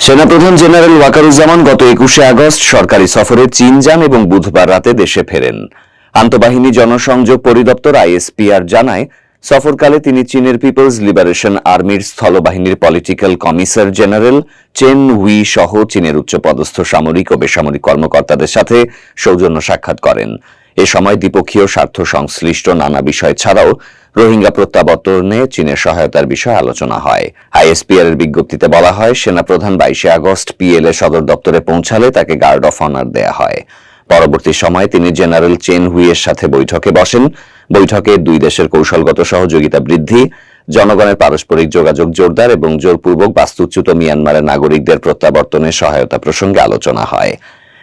সেনাপ্রধান জেনারেল ওয়াকারুজ্জামান গত 21শে আগস্ট সরকারি সফরে চীন যান এবং বুধবার রাতে দেশে ফেরেন। আন্তঃবাহিনী জনসংযোগ পরিদপ্তর আইএসপিআর জানায়, সফরকালে তিনি চীনের পিপলস লিবারেশন আর্মির স্থলবাহিনীর পলিটিক্যাল কমিশনার জেনারেল চেন হুই সহ চীনের উচ্চপদস্থ সামরিক ও বেসামরিক কর্মকর্তাদের সাথে সৌজন্য সাক্ষাৎ করেন। এ সময় দ্বিপক্ষীয় স্বার্থ সংশ্লিষ্ট নানা বিষয় ছাড়াও রোহিঙ্গা প্রত্যাবর্তনে চীনের সহায়তার বিষয়ে আলোচনা হয়। আইএসপিআর এর বিজ্ঞপ্তিতে বলা হয়, সেনাপ্রধান 22শে আগস্ট পিএলএ সদর দপ্তরে পৌঁছালে তাকে গার্ড অফ অনার দেয়া হয়। পরবর্তী সময়ে তিনি জেনারেল চেন হুইয়ের সাথে বৈঠকে বসেন। বৈঠকে দুই দেশের কৌশলগত সহযোগিতা বৃদ্ধি, জনগণের পারস্পরিক যোগাযোগ জোরদার এবং জোরপূর্বক বাস্তুচ্যুত মিয়ানমারের নাগরিকদের প্রত্যাবর্তনে সহায়তা প্রসঙ্গে আলোচনা হয়।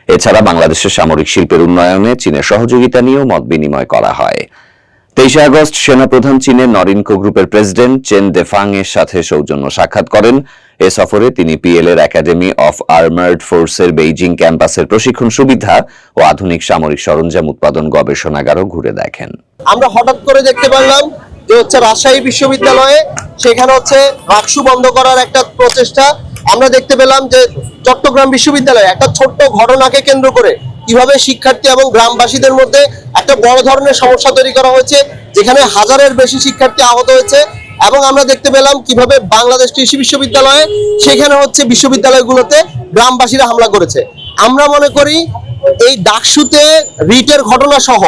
এছাড়া বাংলাদেশের সামরিক শিল্পের উন্নয়নে চীনের সহযোগিতা নিয়েও মত বিনিময় করা হয়। 23শে আগস্ট সেনাপ্রধান চীনের নরিনকো গ্রুপের প্রেসিডেন্ট চেন দেফাং এর সাথে সৌজন্য সাক্ষাৎ করেন। এ সফরে তিনি পিএলএর একাডেমি অফ আর্মার্ড ফোর্সের বেইজিং ক্যাম্পাসের প্রশিক্ষণ সুবিধা ও আধুনিক সামরিক সরঞ্জাম উৎপাদন গবেষণাগারও ঘুরে দেখেন। আমরা হঠাৎ করে দেখতে পারলাম যে রাজশাহী বিশ্ববিদ্যালয়ে সেখানে রাকসু বন্ধ করার একটা প্রচেষ্টা। আমরা দেখতে পেলাম যে চট্টগ্রাম বিশ্ববিদ্যালয়ে একটা ছোট্ট ঘটনাকে কেন্দ্র করে কিভাবে শিক্ষার্থী এবং গ্রামবাসীদের মধ্যে একটা বড় ধরনের সমস্যা তৈরি করা হয়েছে, যেখানে হাজারের বেশি শিক্ষার্থী আহত হয়েছে। এবং আমরা দেখতে পেলাম কিভাবে বাংলাদেশ কৃষি বিশ্ববিদ্যালয়ে সেখানে বিশ্ববিদ্যালয়গুলোতে গ্রামবাসীরা হামলা করেছে। আমরা মনে করি এই ডাকসুতে রিটের ঘটনা সহ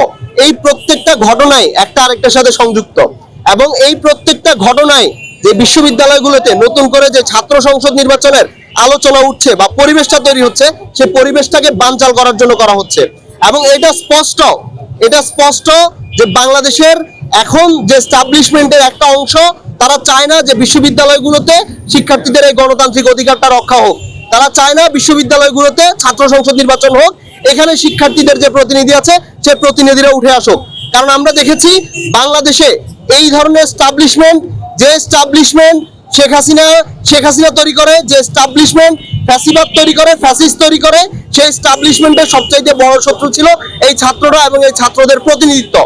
এই প্রত্যেকটা ঘটনাই একটা আরেকটার সাথে সংযুক্ত, এবং এই প্রত্যেকটা ঘটনায় যে বিশ্ববিদ্যালয়গুলোতে নতুন করে যে ছাত্র সংসদ নির্বাচনের আলোচনা উঠছে বা পরিবেশটা তৈরি হচ্ছে, সেই পরিবেশটাকে বানচাল করার জন্য করা হচ্ছে। এবং এটা স্পষ্ট যে বাংলাদেশের এখন যে এস্টাবলিশমেন্টের একটা অংশ তারা চায় না যে বিশ্ববিদ্যালয়গুলোতে শিক্ষার্থীদের এই গণতান্ত্রিক অধিকারটা রক্ষা হোক। তারা চায় না বিশ্ববিদ্যালয়গুলোতে ছাত্র সংসদ নির্বাচন হোক, এখানে শিক্ষার্থীদের যে প্রতিনিধি আছে সেই প্রতিনিধিরা উঠে আসুক। কারণ আমরা দেখেছি বাংলাদেশে এই ধরনের এস্টাবলিশমেন্ট শেখ হাসিনা তৈরি করে, যে এস্টাবলিশমেন্ট ফ্যাসিবাদ তৈরি করে, ফ্যাসিস্ট তৈরি করে, সেই এস্টাবলিশমেন্টের সবচাইতে বড় শত্রু ছিল এই ছাত্ররা এবং এই ছাত্রদের প্রতিনিধিত্ব।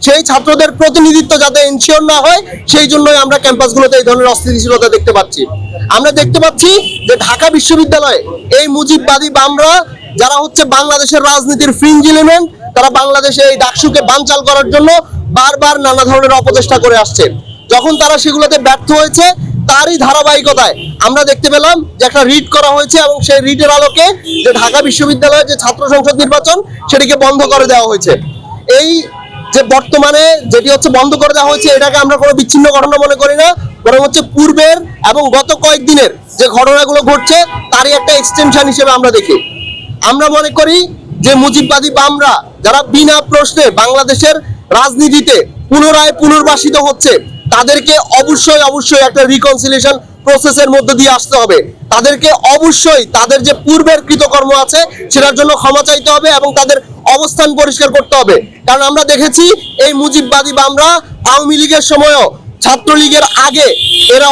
সেই ছাত্রদের প্রতিনিধিত্ব যাতে এনশিওর না হয়, সেই জন্যই আমরা ক্যাম্পাসগুলোতে এই ধরনের অস্থিতিশীলতা দেখতে পাচ্ছি। আমরা দেখতে পাচ্ছি যে ঢাকা বিশ্ববিদ্যালয়ে এই মুজিববাদী বামরা যারা বাংলাদেশের রাজনীতির ফ্রিঞ্জ এলিমেন্ট, তারা বাংলাদেশে এই ডাকসুকে বানচাল করার জন্য বারবার নানা ধরনের অপচেষ্টা করে আসছে। যখন তারা সেগুলোতে ব্যর্থ হয়েছে, তারই ধারাবাহিকতায় আমরা দেখতে পেলাম যে একটা রিট করা হয়েছে, এবং সেই রিটের আলোকে যে ঢাকা বিশ্ববিদ্যালয়ের যে ছাত্র সংসদ নির্বাচন সেটিকে বন্ধ করে দেওয়া হয়েছে। এই যে বর্তমানে যেটি বন্ধ করে দেওয়া হয়েছে, এটাকে আমরা কোনো বিচ্ছিন্ন ঘটনা মনে করি না, বরং পূর্বের এবং গত কয়েকদিনের যে ঘটনাগুলো ঘটছে তারই একটা এক্সটেনশন হিসেবে আমরা দেখি। আমরা মনে করি যে মুজিববাদী বামরা যারা বিনা প্রশ্নে বাংলাদেশের রাজনীতিতে পুনর্বাসিত হচ্ছে, তাদেরকে অবশ্যই একটা রিকনসিলিয়েশন প্রসেসের মধ্য দিয়ে আসতে হবে। তাদেরকে অবশ্যই তাদের যে পূর্বের কৃতকর্ম আছে সেটার জন্য ক্ষমা চাইতে হবে এবং তাদের অবস্থান পরিষ্কার করতে হবে। কারণ আমরা দেখেছি এই মুজিববাদী বামরা আওয়ামী লীগের সময়ও ছাত্রলীগের আগে এরা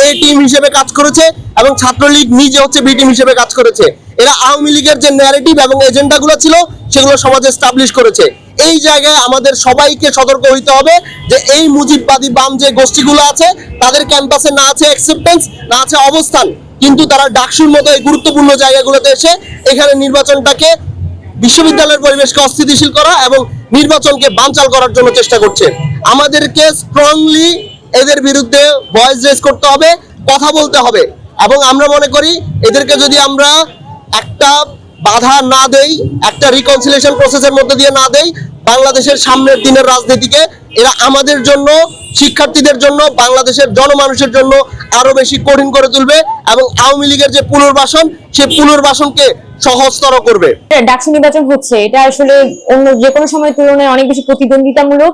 এ টিম হিসেবে কাজ করেছে, এবং ছাত্রলীগ নিজে বি টিম হিসেবে কাজ করেছে। এরা আওয়ামী লীগের যে ন্যারেটিভ এবং এজেন্ডাগুলো ছিল সেগুলো সমাজে এস্টাবলিশ করেছে। এই জায়গায় আমাদের সবাইকে সতর্ক হইতে হবে যে এই মুজিববাদী বাম যে গোষ্ঠীগুলো আছে, তাদের ক্যাম্পাসে না আছে অ্যাকসেপ্টেন্স, না আছে অবস্থান, কিন্তু তারা ডাকসুর মতো এই গুরুত্বপূর্ণ জায়গাগুলোতে এসে এখানে নির্বাচনটাকে, বিশ্ববিদ্যালয়ের পরিবেশকে অস্থিতিশীল করা এবং নির্বাচনকে বানচাল করার জন্য চেষ্টা করছে। আমাদেরকে স্ট্রংলি এদের বিরুদ্ধে ভয়েস রেজ করতে হবে, কথা বলতে হবে। এবং আমরা মনে করি এদেরকে যদি আমরা একটা বাধা না দেই, একটা রিকনসিলিয়েশন প্রসেসের মধ্যে দিয়ে না দেই, বাংলাদেশের সামনের দিনের রাজনীতিকে এরা আমাদের জন্য, শিক্ষার্থীদের জন্য, বাংলাদেশের জনমানুষের জন্য আরো বেশি কঠিন করে তুলবে, এবং আওয়ামী লীগের যে পুনর্বাসন, সেই পুনর্বাসনকে সহজতর করবে। ডাকসু নির্বাচন হচ্ছে, এটা আসলে অন্য যে কোনো সময় তুলনায় অনেক বেশি প্রতিদ্বন্দ্বিতামূলক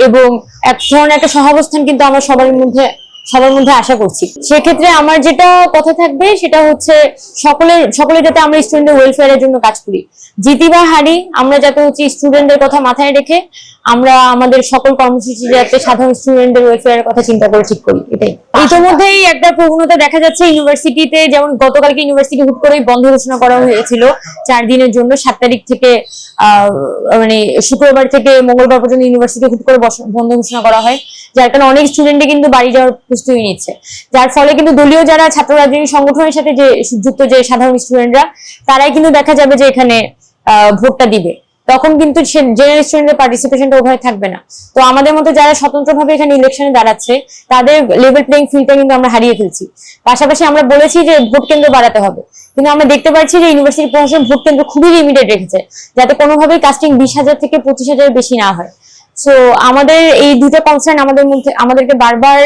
এবং এক ধরনের একটা সহাবস্থান কিন্তু আমরা সবার মধ্যে আশা করছি। সেক্ষেত্রে আমার যেটা কথা থাকবে সেটা সকলে যাতে আমরা স্টুডেন্টের ওয়েলফেয়ারের জন্য কাজ করি, জিতি বা হারি, আমরা যাতে স্টুডেন্টদের কথা মাথায় রেখে আমরা আমাদের সকল কর্মসূচি যাতে সাধারণ স্টুডেন্টদের ওয়েলফেয়ারের কথা চিন্তা করে ঠিক করি। এটাই। ইতিমধ্যেই একটা প্রবণতা দেখা যাচ্ছে ইউনিভার্সিটিতে, যেমন গতকালকে ইউনিভার্সিটি হুট করেই বন্ধ ঘোষণা করা হয়েছিল 4 দিনের জন্য, 7 তারিখ থেকে মানে শুক্রবার থেকে মঙ্গলবার পর্যন্ত ইউনিভার্সিটি হুট করে বন্ধ ঘোষণা করা হয়, যার কারণে অনেক স্টুডেন্টই কিন্তু বাড়ি যাওয়ার প্রস্তুতি নিচ্ছে। যার ফলে কিন্তু দলীয় যারা ছাত্র রাজনীতি সংগঠনের সাথে যে যুক্ত যে সাধারণ স্টুডেন্টরা, তারাই কিন্তু দেখা যাবে যে এখানে ভোটটা দিবে। তখন কিন্তু জেনারেল স্টুডেন্টের পার্টিসিপেশনটা ওভাবে থাকবে না। তো আমাদের মতো যারা স্বতন্ত্রভাবে এখানে ইলেকশনে দাঁড়াচ্ছে, তাদের লেভেল প্লেইং ফিল্ডটা কিন্তু আমরা হারিয়ে ফেলছি। পাশাপাশি আমরা বলেছি যে ভোট কেন্দ্র বাড়াতে হবে, কিন্তু আমরা দেখতে পাচ্ছি যে ইউনিভার্সিটি প্রশাসন ভোট কেন্দ্র খুবই লিমিটেড রেখেছে, যাতে কোনোভাবেই কাস্টিং 20,000 থেকে 25,000 বেশি না হয়। সো আমাদের এই দুটো কনসার্ন আমাদেরকে বারবার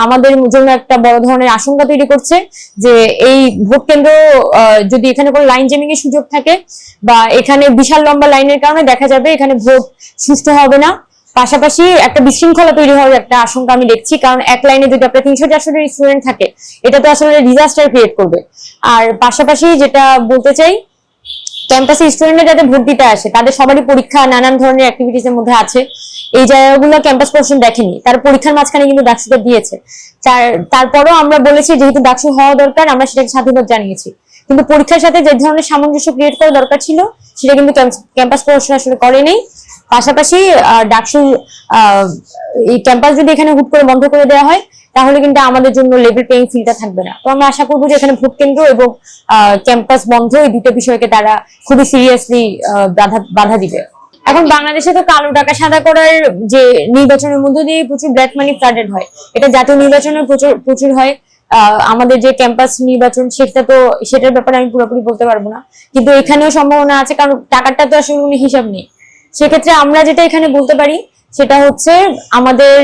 আমাদের জন্য একটা বড় ধরনের আশঙ্কা তৈরি করছে যে এই ভোট কেন্দ্র যদি এখানে কোনো লাইন জেমিং এর সুযোগ থাকে বা এখানে বিশাল লম্বা লাইনের কারণে দেখা যাবে এখানে ভোট সুষ্ঠু হবে না। পাশাপাশি একটা বিশৃঙ্খলা তৈরি হওয়ার একটা আশঙ্কা আমি দেখছি, কারণ এক লাইনে যদি আপনার 300-400 স্টুডেন্ট থাকে, এটা তো আসলে ডিজাস্টার ক্রিয়েট করবে। আর পাশাপাশি যেটা বলতে চাই, ক্যাম্পাসে স্টুডেন্টরা যাতে ভোট দিতে আসে, তাদের সবারই পরীক্ষা নানান ধরনের অ্যাক্টিভিটিস এর মধ্যে আছে। এই জায়গাগুলো ক্যাম্পাস প্রশাসন দেখেনি, তার পরীক্ষার মাঝখানে কিন্তু ডাকসুটা দিয়েছে। তারপরও আমরা বলেছি যেহেতু ডাকসু হওয়া দরকার, আমরা সেটাকে সাধুবাদ জানিয়েছি, কিন্তু পরীক্ষার সাথে যে ধরনের সামঞ্জস্য ক্রিয়েট করা দরকার ছিল সেটা কিন্তু ক্যাম্পাস প্রশাসন আসলে করেনি। পাশাপাশি ডাকসু এই ক্যাম্পাস যদি এখানে হুট করে বন্ধ করে দেওয়া হয়, তাহলে কিন্তু আমাদের জন্য লেভেল প্লেইং ফিল্ডটা থাকবে না। তো আমরা আশা করবো যে এখানে ভোট কেন্দ্র এবং ক্যাম্পাস বন্ধ, এই দুটো বিষয়কে তারা খুবই সিরিয়াসলি বাধা দিবে। এখন বাংলাদেশে তো কালো টাকা সাদা করার যে নির্বাচনের মধ্য দিয়ে প্রচুর ব্ল্যাক মানি ফ্লাডেড হয়, এটা জাতীয় নির্বাচনে প্রচুর হয়। আমাদের যে ক্যাম্পাস নির্বাচন সেটার ব্যাপারে আমি পুরোপুরি বলতে পারবো না, কিন্তু এখানেও সম্ভাবনা আছে, কারণ টাকাটা তো আসলে কোনো হিসাব নেই। সেক্ষেত্রে আমরা যেটা এখানে বলতে পারি সেটা হচ্ছে আমাদের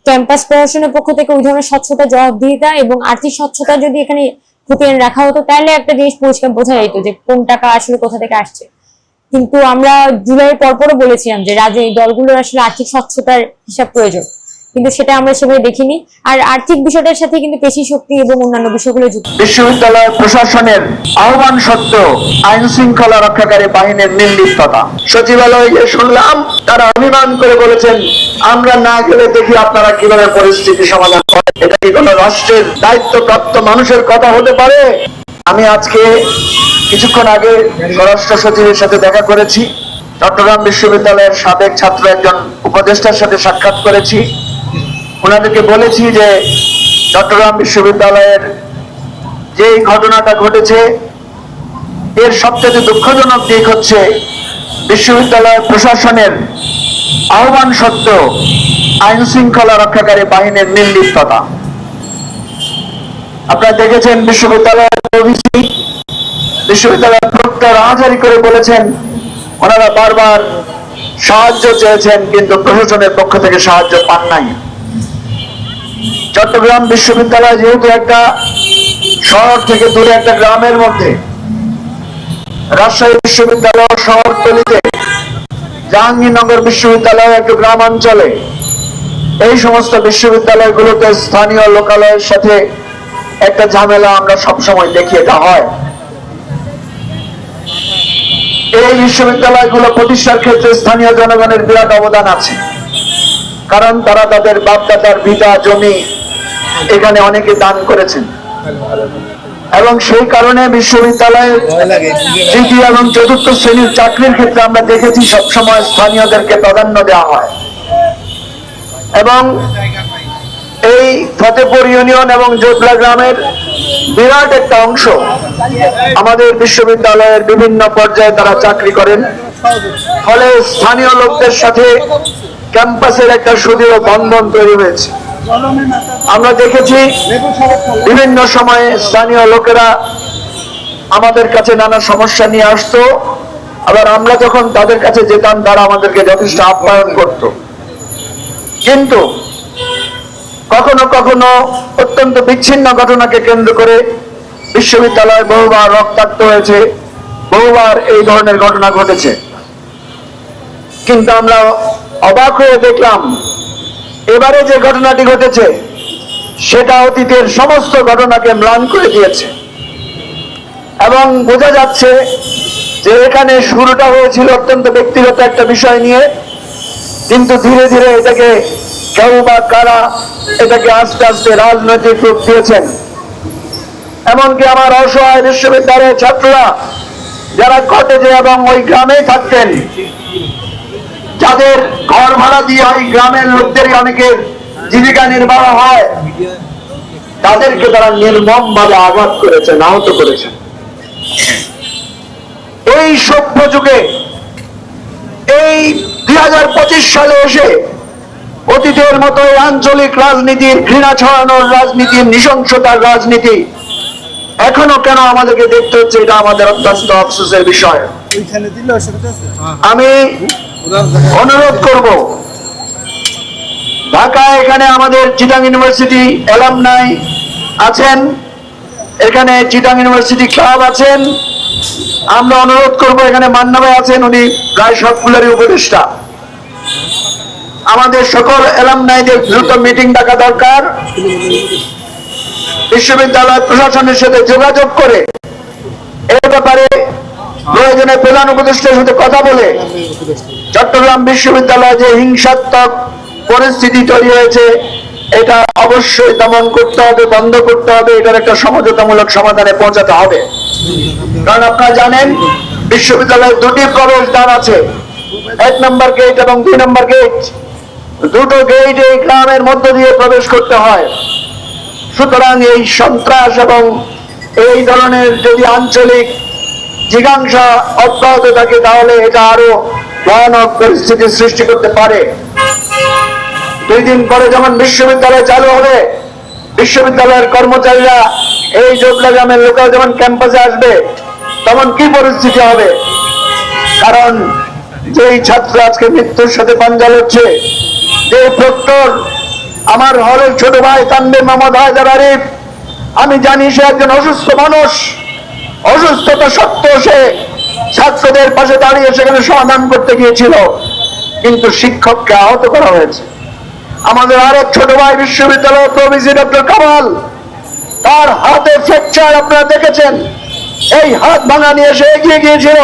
ক্যাম্পাস প্রশাসনের পক্ষ থেকে ওই ধরনের স্বচ্ছতা, জবাবদিহিতা এবং আর্থিক স্বচ্ছতা যদি এখানে খতিয়ে রাখা হতো, তাহলে একটা জিনিস পরিষ্কার বোঝা যেত যে কোন টাকা আসলে কোথা থেকে আসছে। কিন্তু আমরা জুলাইয়ের পরপরও বলেছিলাম যে রাজনৈতিক দলগুলোর আসলে আর্থিক স্বচ্ছতার হিসাব প্রয়োজন, কিন্তু সেটা আমরা সেভাবে দেখিনি। আর আর্থিক বিষয়টার সাথে কিন্তু পেশি শক্তি এবং অন্যান্য বিষয়গুলো যুক্ত। বিশ্ববিদ্যালয় প্রশাসনের আহ্বান সত্ত্বেও আইন শৃঙ্খলা রক্ষাকারী বাহিনীর নির্লিপ্ততা। সচিবালয়ে গিয়ে শুনলাম তারা অভিমান করে বলেছেন, আমরা না গেলে দেখি আপনারা কিভাবে পরিস্থিতি সমাধান করেন। এটা কি কোনো রাষ্ট্রের দায়িত্বপ্রাপ্ত মানুষের কথা হতে পারে? আমি আজকে কিছুক্ষণ আগে স্বরাষ্ট্র সচিবের সাথে দেখা করেছি, চট্টগ্রাম বিশ্ববিদ্যালয়ের সাবেক ছাত্র একজন উপদেষ্টার সাথে সাক্ষাৎ করেছি। ওনাদেরকে বলেছি যে চট্টগ্রাম বিশ্ববিদ্যালয়ের যে ঘটনাটা ঘটেছে, এর সবচেয়ে দুঃখজনক দিক হচ্ছে বিশ্ববিদ্যালয় প্রশাসনের আহ্বান সত্ত্বেও আইন শৃঙ্খলা রক্ষাকারী বাহিনীর নির্লিপ্ততা। আপনারা দেখেছেন বিশ্ববিদ্যালয়ের বিশ্ববিদ্যালয়ের প্রক্টর রাহাজারি করে বলেছেন ওনারা বারবার সাহায্য চেয়েছেন, কিন্তু প্রশাসনের পক্ষ থেকে সাহায্য পান নাই। চট্টগ্রাম বিশ্ববিদ্যালয় যেহেতু একটা শহর থেকে দূরে একটা গ্রামের মধ্যে, রাজশাহী বিশ্ববিদ্যালয় শহরতলিতে, জাহাঙ্গীরনগর বিশ্ববিদ্যালয় একটু গ্রামাঞ্চলে, এই সমস্ত বিশ্ববিদ্যালয়গুলোতে স্থানীয় লোকালয়ের সাথে একটা ঝামেলা আমরা সবসময় দেখি, এটা হয়। এই বিশ্ববিদ্যালয়গুলো প্রতিষ্ঠার ক্ষেত্রে স্থানীয় জনগণের বিরাট অবদান আছে, কারণ তারা তাদের বাপদাদার ভিটা জমি এখানে অনেকে দান করেছেন, এবং সেই কারণে বিশ্ববিদ্যালয়ের তৃতীয় এবং চতুর্থ শ্রেণীর চাকরির ক্ষেত্রে আমরা দেখেছি সবসময় স্থানীয়দেরকে প্রাধান্য দেওয়া হয়। এবং এই ফতেপুর ইউনিয়ন এবং জোটলা গ্রামের বিরাট একটা অংশ আমাদের বিশ্ববিদ্যালয়ের বিভিন্ন পর্যায়ে তারা চাকরি করেন, ফলে স্থানীয় লোকদের সাথে ক্যাম্পাসের একটা সুদৃঢ় বন্ধন তৈরি হয়েছে। আমরা দেখেছি বিভিন্ন সময়ে স্থানীয় লোকেরা আমাদের কাছে নানা সমস্যা নিয়ে আসতো, আবার আমরা যখন তাদের কাছে যেতাম তারা আমাদেরকে যথেষ্ট আপ্যায়ন করত। কিন্তু কখনো কখনো অত্যন্ত বিচ্ছিন্ন ঘটনাকে কেন্দ্র করে বিশ্ববিদ্যালয় বহুবার রক্তাক্ত হয়েছে, বহুবার এই ধরনের ঘটনা ঘটেছে। কিন্তু আমরা অবাক হয়ে দেখলাম এবারে যে ঘটনাটি ঘটেছে সেটা অতীতের সমস্ত ঘটনাকে ম্লান করে দিয়েছে, এবং বোঝা যাচ্ছে যে এখানে শুরুটা হয়েছিল অত্যন্ত ব্যক্তিগত একটা বিষয় নিয়ে, কিন্তু ধীরে ধীরে এটাকে কেউ বা কারা এটাকে আস্তে আস্তে রাজনৈতিক রূপ দিয়েছেন। এমনকি আমার অসহায় বিশ্ববিদ্যালয়ের ছাত্ররা যারা কটেজে এবং ওই গ্রামেই থাকতেন, যাদের ঘর ভাড়া দিয়ে ওই গ্রামের লোকদেরই অনেকের জীবিকা নির্বাহ হয়, তাদেরকে তারা নির্মম ভাবে আঘাত করেছেন, আহত করেছেন। এই সভ্য যুগে এই 2025 সালে এসে অতীতের মতো আঞ্চলিক রাজনীতির, ঘৃণা ছড়ানোর রাজনীতি, নৃশংসতার রাজনীতি এখনো কেন আমাদেরকে দেখতে হচ্ছে, এটা আমাদের অত্যন্ত আফসোসের বিষয়। আমি অনুরোধ করব, ঢাকায় এখানে আমাদের চিটাং ইউনিভার্সিটি অ্যালামনাই আছেন, এখানে চিটাং ইউনিভার্সিটি ক্লাব আছেন, আমরা অনুরোধ করব, এখানে মান্না ভাই আছেন, উনি প্রায় সবগুলোরই উপদেষ্টা। আমাদের সকল অ্যালামনাইদের দ্রুত মিটিং ডাকা দরকার, বিশ্ববিদ্যালয় প্রশাসনের সাথে যোগাযোগ করে এর ব্যাপারে প্রয়োজনে প্রধান উপদেষ্টার সাথে কথা বলে চট্টগ্রাম বিশ্ববিদ্যালয়ে যে হিংসাত্মক পরিস্থিতি তৈরি হয়েছে এটা অবশ্যই দমন করতে হবে, বন্ধ করতে হবে, এটার একটা সমঝোতামূলক সমাধানে পৌঁছাতে হবে। কারণ আপনারা জানেন বিশ্ববিদ্যালয়ের দুটি প্রবেশদ্বার আছে, 1 নম্বর গেট এবং 2 নম্বর গেট। দুটো গেট এই গ্রামের মধ্য দিয়ে প্রবেশ করতে হয়। সুতরাং এই সন্ত্রাস এবং এই ধরনের যদি আঞ্চলিক জিজ্ঞাসা অব্যাহত থাকে তাহলে এটা আরো ভয়ানক পরিস্থিতির সৃষ্টি করতে পারে। 2 দিন পরে যখন বিশ্ববিদ্যালয় চালু হবে, বিশ্ববিদ্যালয়ের কর্মচারীরা এই জোবলা গ্রামের লোকেরা যখন ক্যাম্পাসে আসবে তখন কি পরিস্থিতি হবে? কারণ যেই ছাত্র আজকে মৃত্যুর সাথে পাঞ্জা লড়ছে, যে প্রক্টর আমার হলের ছোট ভাই তানভীর মোহাম্মদ হায়দার আরিফ, আমি জানি সে একজন অসুস্থ মানুষ, অসুস্থতা সত্ত্বেও সে ছাত্রদের পাশে দাঁড়িয়ে সেখানে সমাধান করতে গিয়েছিল, কিন্তু শিক্ষককে আহত করা হয়েছে। আমাদের আরেক ছোট ভাই বিশ্ববিদ্যালয় প্রভিসি ডক্টর কামাল, তার হাতে ফ্র্যাকচার আপনারা দেখেছেন, এই হাত ভাঙা নিয়ে সে এগিয়ে গিয়েছিল,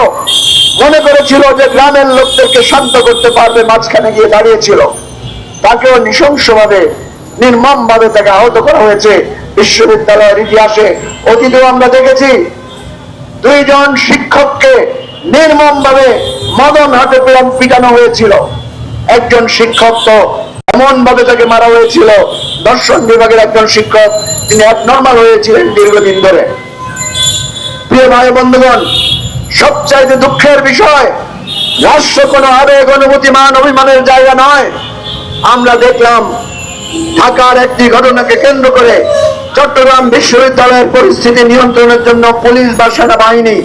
মনে করেছিল যে গ্রামের লোকদেরকে শান্ত করতে পারবে, মাঝখানে গিয়ে দাঁড়িয়েছিল, তাকেও নৃশংসভাবে, নির্মমভাবে তাকে আহত করা হয়েছে। বিশ্ববিদ্যালয়ের ইতিহাসে অতীতেও আমরা দেখেছি 2 জন শিক্ষককে নির্মমভাবে মদন হাতে পিটানো হয়েছিল। একজন শিক্ষক তো এমন ভাবে তাকে মারা হয়েছিল, দর্শন বিভাগের একজন শিক্ষক, তিনি অ্যাবনর্মাল হয়েছিলেন দীর্ঘদিন ধরে। প্রিয় ভাই বন্ধুগণ, সবচাইতে দুঃখের বিষয়, রাষ্ট্র কোনো আবেগ, অনুভূতি, মান অভিমানের জায়গা নয়। আমরা দেখলাম ঢাকার একটি ঘটনাকে কেন্দ্র করে চট্টগ্রাম বিশ্ববিদ্যালয়ের পরিস্থিতি নিয়ন্ত্রণের জন্য পুলিশ বা সেনাবাহিনী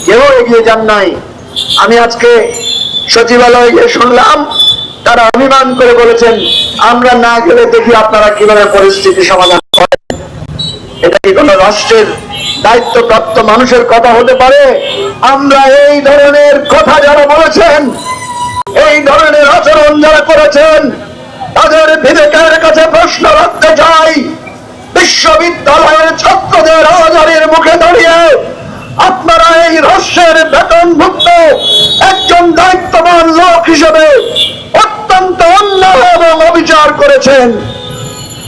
কেউ এগিয়ে যান নাই। আমি আজকে সচিবালয়ে গিয়ে শুনলাম তারা অভিমান করে বলেছেন, আমরা না গেলে দেখি আপনারা কিভাবে পরিস্থিতি সমাধান করেন। এটা কি কোনো রাষ্ট্রের দায়িত্বপ্রাপ্ত মানুষের কথা হতে পারে? আমরা এই ধরনের কথা যারা বলেছেন, এই ধরনের আচরণ যারা করেছেন, তাদের বিবেকের কাছে প্রশ্ন রাখতে চাই। বিশ্ববিদ্যালয়ের ছাত্রদের হাজারের মুখে দাঁড়িয়ে আপনারা এই রাষ্ট্রের বেতনভুক্ত একজন দায়িত্ববান লোক হিসেবে অত্যন্ত অন্যায় এবং অবিচার করেছেন।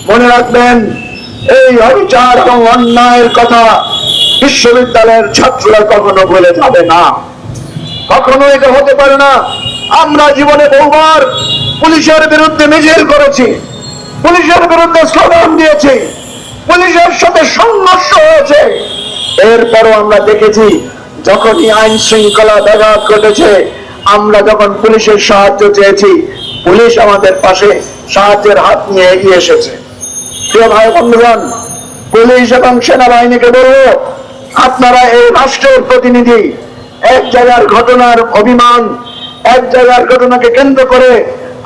মনে রাখবেন, এই অবিচার এবং অন্যায়ের কথা বিশ্ববিদ্যালয়ের ছাত্ররা কখনো ভুলে যাবে না, কখনো এটা হতে পারে না। আমরা জীবনে বহুবার পুলিশের বিরুদ্ধে মিছিল করেছি, পুলিশের বিরুদ্ধে স্লোগান দিয়েছি, পুলিশের সাথে সংঘর্ষ হয়েছে। এরপরও আমরা দেখেছি যখনই আইন শৃঙ্খলা ব্যাঘাত ঘটেছে, আমরা যখন পুলিশের সাহায্য চেয়েছি, পুলিশ আমাদের পাশে সাহায্যের হাত নিয়ে এগিয়ে এসেছে। প্রিয় ভাই বন্ধুগণ, পুলিশ এবং সেনাবাহিনীকে বলবো, আপনারা এই রাষ্ট্রের প্রতিনিধি। এক জায়গার ঘটনার অভিমান, এক জায়গার ঘটনাকে কেন্দ্র করে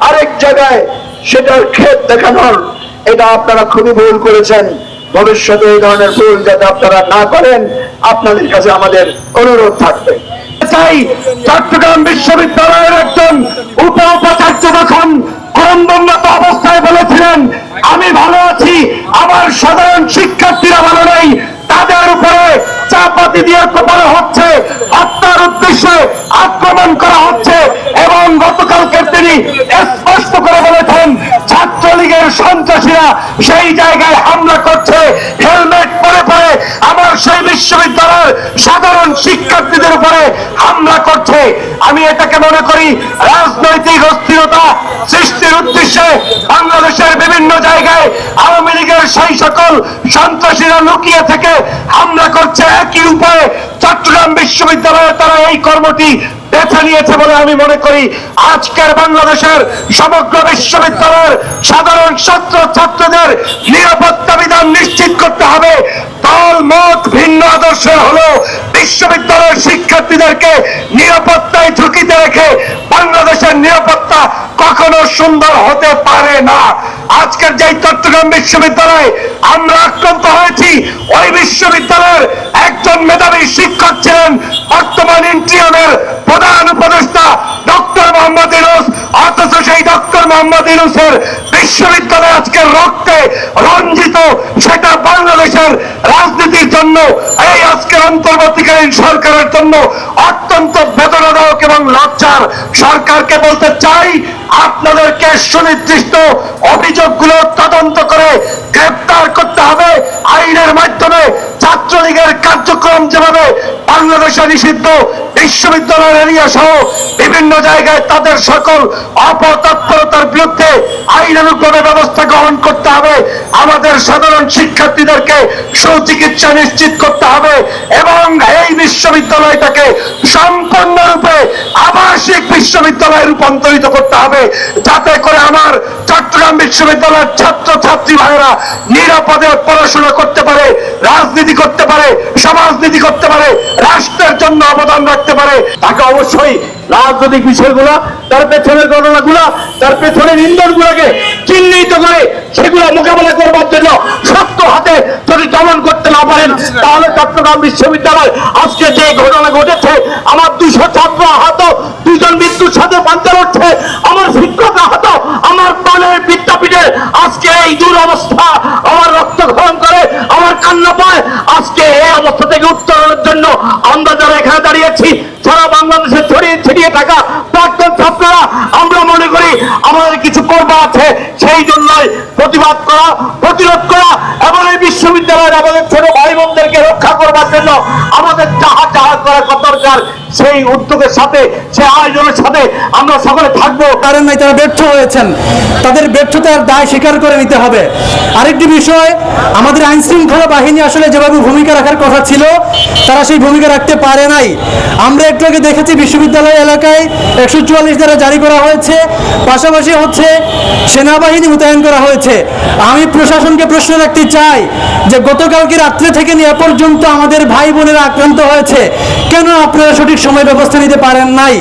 আরেক জায়গায় সেটার ক্ষেত দেখানোর, এটা আপনারা খুবই ভুল করেছেন। ভবিষ্যতে এই ধরনের ভুল যাতে আপনারা না করেন, আপনাদের কাছে আমাদের অনুরোধ থাকবে। তাই চট্টগ্রাম বিশ্ববিদ্যালয়ের একজন উপাচার্য যখন ক্রন্দনত অবস্থায় বলেছিলেন, আমি ভালো আছি, আমার সাধারণ শিক্ষার্থীরা ভালো নেই, তাদের উপরে চাপাতি দিয়ে কোপানো হচ্ছে, হত্যার উদ্দেশ্যে আক্রমণ করা হচ্ছে, এবং গতকালকে তিনি স্পষ্ট করে বলেছেন ছাত্রলীগের সন্ত্রাসীরা সেই জায়গায় হামলা করছে, হেলমেট পরে পরে আমার সেই বিশ্ববিদ্যালয়ের সাধারণ শিক্ষার্থীদের উপরে আছে। আমি এটাকে মনে করি রাজনৈতিক অস্থিরতা সৃষ্টির উদ্দেশ্যে বাংলাদেশের বিভিন্ন জায়গায় আওয়ামী লীগের সেই সকল সন্ত্রাসীরা লুকিয়ে থেকে হামলা করছে। একই উপায়ে চট্টগ্রাম বিশ্ববিদ্যালয়ে তারা এই কর্মটি বেছে নিয়েছে বলে আমি মনে করি। আজকের বাংলাদেশের সমগ্র বিশ্ববিদ্যালয়ের সাধারণ ছাত্র ছাত্রীদের নিরাপত্তা বিধান নিশ্চিত করতে হবে। দল মত ভিন্ন আদর্শের হলেও বিশ্ববিদ্যালয়ের শিক্ষার্থীদেরকে নিরাপত্তায় ঝুঁকিতে রেখে বাংলাদেশের নিরাপত্তা কখনো সুন্দর হতে পারে না। আজকের যে চট্টগ্রাম বিশ্ববিদ্যালয়ে আমরা আক্রান্ত হয়েছি, ওই বিশ্ববিদ্যালয়ের একজন মেধাবী শিক্ষক ছিলেন বর্তমান ইন্টিরিয়মের প্রধান উপদেষ্টা ডক্টর মোহাম্মদ ইউনূস। অথচ সেই ডক্টর মোহাম্মদ ইউনূসের বিশ্ববিদ্যালয় আজকে রক্তে রঞ্জিত। সেটা বাংলাদেশের রাজনীতির জন্য, এই আজকের অন্তর্বর্তীকালীন সরকারের জন্য অত্যন্ত বেদনাদায়ক এবং লজ্জার। সরকারকে বলতে চাই, আপনাদেরকে সুনির্দিষ্ট অভিযোগগুলো তদন্ত করে গ্রেফতার করতে হবে। আইনের মাধ্যমে ছাত্রলীগের কার্যক্রম যেভাবে বাংলাদেশে নিষিদ্ধ, বিশ্ববিদ্যালয়ের এরিয়া সহ বিভিন্ন জায়গায় তাদের সকল অপতৎপরতার বিরুদ্ধে আইনানুগভাবে ব্যবস্থা গ্রহণ করতে হবে। আমাদের সাধারণ শিক্ষার্থীদেরকে সুচিকিৎসা নিশ্চিত করতে হবে এবং এই বিশ্ববিদ্যালয়টাকে সম্পূর্ণরূপে আবাসিক বিশ্ববিদ্যালয়ে রূপান্তরিত করতে হবে, যাতে করে আমার চট্টগ্রাম বিশ্ববিদ্যালয়ের ছাত্র ছাত্রী ভাইয়েরা নিরাপদে পড়াশোনা করতে পারে, রাজনীতি করতে পারে, সমাজনীতি করতে পারে, রাষ্ট্রের জন্য অবদান রাখতে পারে। তাকে অবশ্যই রাজনৈতিক বিষয়গুলো, তার পেছনের ঘটনাগুলো, তার পেছনের ইন্ধনগুলোকে চিহ্নিত করে সেগুলো মোকাবেলা করবার জন্য শক্ত হাতে যদি দমন করতে না পারেন, তাহলে চট্টগ্রাম বিশ্ববিদ্যালয় আজকে যে ঘটনা ঘটেছে, আমার 200 ছাত্র আহত, 2 জন মৃত্যুর সাথে পাঞ্জা লড়ছে, আমার শিক্ষক আহত, আমার প্রাণের বিদ্যাপীঠে আজকে এই দুরবস্থা, আমার রক্তক্ষরণ করে, আমার কান্না পায়। আজকে এই অবস্থা থেকে উত্তরণের জন্য আমরা যারা এখানে দাঁড়িয়েছি, সারা বাংলাদেশে ছড়িয়ে ছিটিয়ে থাকা প্রাক্তন ছাত্ররা, আমরা মনে করি আমাদের কিছু করবার আছে। সেই জন্যই প্রতিবাদ করা, প্রতিরোধ করা এবং এই বিশ্ববিদ্যালয়ের আমাদের ছোট ভাই বোনদেরকে রক্ষা করবার জন্য আমাদের যাহা যাহা করা কত দরকার, সেই উদ্যোগের সাথে, সেই আয়োজনের সাথে আমরা সকলে থাকবো। কারণ নাই, তারা ব্যর্থ হয়েছেন, তাদের ব্যর্থতার দায় স্বীকার করে নিতে হবে। আরেকটি বিষয়, আমাদের আইন শৃঙ্খলা বাহিনী আসলে যেভাবে ভূমিকা রাখার কথা ছিল, তারা সেই ভূমিকা রাখতে পারে নাই। আমরা একটু আগে দেখেছি বিশ্ববিদ্যালয় এলাকায় 144 ধারা জারি করা হয়েছে, পাশাপাশি হচ্ছে সেনাবাহিনী মোতায়েন করা হয়েছে। আমি প্রশাসনকে প্রশ্ন রাখতে চাই যে গতকালকে রাত্রে থেকে নিয়ে পর্যন্ত আমাদের ভাই বোনেরা আক্রান্ত হয়েছে, কেন আপনারা সঠিক সময় ব্যবস্থা নিতে পারেন নাই?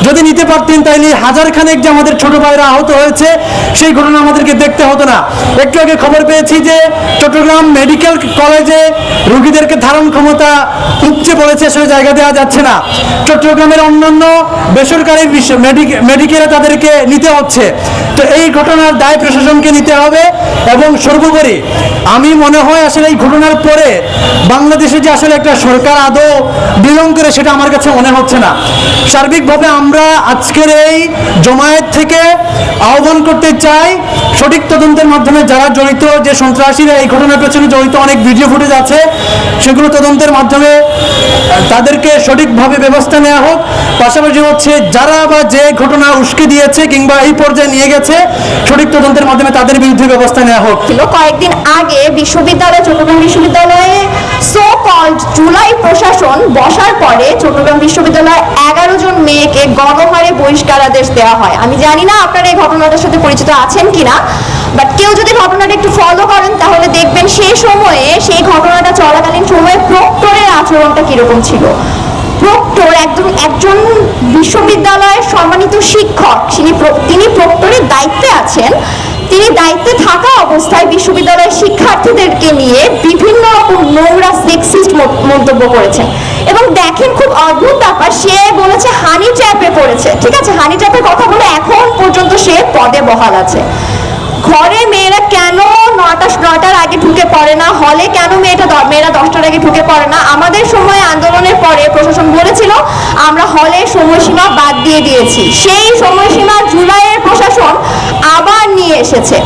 যদি নিতে পারতেন তাইলে হাজার খানেক যে আমাদের ছোট ভাইরা আহত হয়েছে, সেই ঘটনা আমাদেরকে দেখতে হতো না। একটু আগে খবর পেয়েছি যে চট্টগ্রাম মেডিকেল কলেজে রোগীদেরকে ধারণ ক্ষমতা উপচে পড়েছে, সেই জায়গা দেওয়া যাচ্ছে না। চট্টগ্রামের অন্যান্য বেসরকারি মেডিকেলে তাদেরকে নিতে হচ্ছে। তো এই ঘটনার দায় প্রশাসনকে নিতে হবে এবং সর্বোপরি আমি মনে হয় আসলে এই ঘটনার পরে বাংলাদেশে যে আসলে একটা সরকার আদৌ বিলং করে, সেটা আমার কাছে মনে হচ্ছে না। সার্বিকভাবে আমরা আজকের এই জমায়েত থেকে আহ্বান করতে চাই, সঠিক তদন্তের মাধ্যমে যারা জড়িত, যে সন্ত্রাসীরা এই ঘটনার পেছনে জড়িত, অনেক ভিডিও ফুটেজ আছে, সেগুলো তদন্তের মাধ্যমে তাদেরকে সঠিকভাবে ব্যবস্থা নেওয়া হোক। পাশাপাশি হচ্ছে যারা বা যে ঘটনা উস্কে দিয়েছে কিংবা এই পর্যায়ে নিয়ে গেছে, সঠিক তদন্তের মাধ্যমে তাদের বিরুদ্ধে ব্যবস্থা নেওয়া হোক। কয়েকদিন আগে চট্টগ্রাম বিশ্ববিদ্যালয়ে সো কল্ড জুলাই প্রশাসন বসার পরে চট্টগ্রাম বিশ্ববিদ্যালয়ে 11 জন মেয়েকে গণহারে বহিষ্কার আদেশ দেওয়া হয়। আমি জানি না আপনারা এই ঘটনাটার সাথে পরিচিত আছেন কিনা, বাট কেউ যদি ঘটনাটা একটু ফলো করেন তাহলে দেখবেন সেই সময়ে, সেই ঘটনাটা চলাকালীন সময়ে প্রক্টরের আচরণটা কিরকম ছিল। প্রক্টর একজন বিশ্ববিদ্যালয়ের সম্মানিত শিক্ষক, তিনি প্রক্টরের দায়িত্বে আছেন। তিনি দায়িত্বে থাকা অবস্থায় বিশ্ববিদ্যালয়ের শিক্ষার্থীদেরকে নিয়ে বিভিন্ন রকম নোংরা সেক্সিস্ট মন্তব্য করেছেন। এবং দেখেন, খুব অদ্ভুত ব্যাপার, সে বলেছে হানি ট্র্যাপে পড়েছে। ঠিক আছে, হানি ট্র্যাপের কথা বলে এখন পর্যন্ত সে পদে বহাল আছে। ঘরে মেয়েরা কেন 9টার আগে ঢুকে পড়ে না, হলে কেন মেয়েরা 10টার আগে ঢুকে পড়ে না? আমাদের সময় আন্দোলনের পরে প্রশাসন বলেছিল আমরা হলে সময়সীমা বাদ দিয়ে দিয়েছি, সেই সময়সীমা জুলাইয়ের প্রশাসন আবার নিয়ে এসেছে।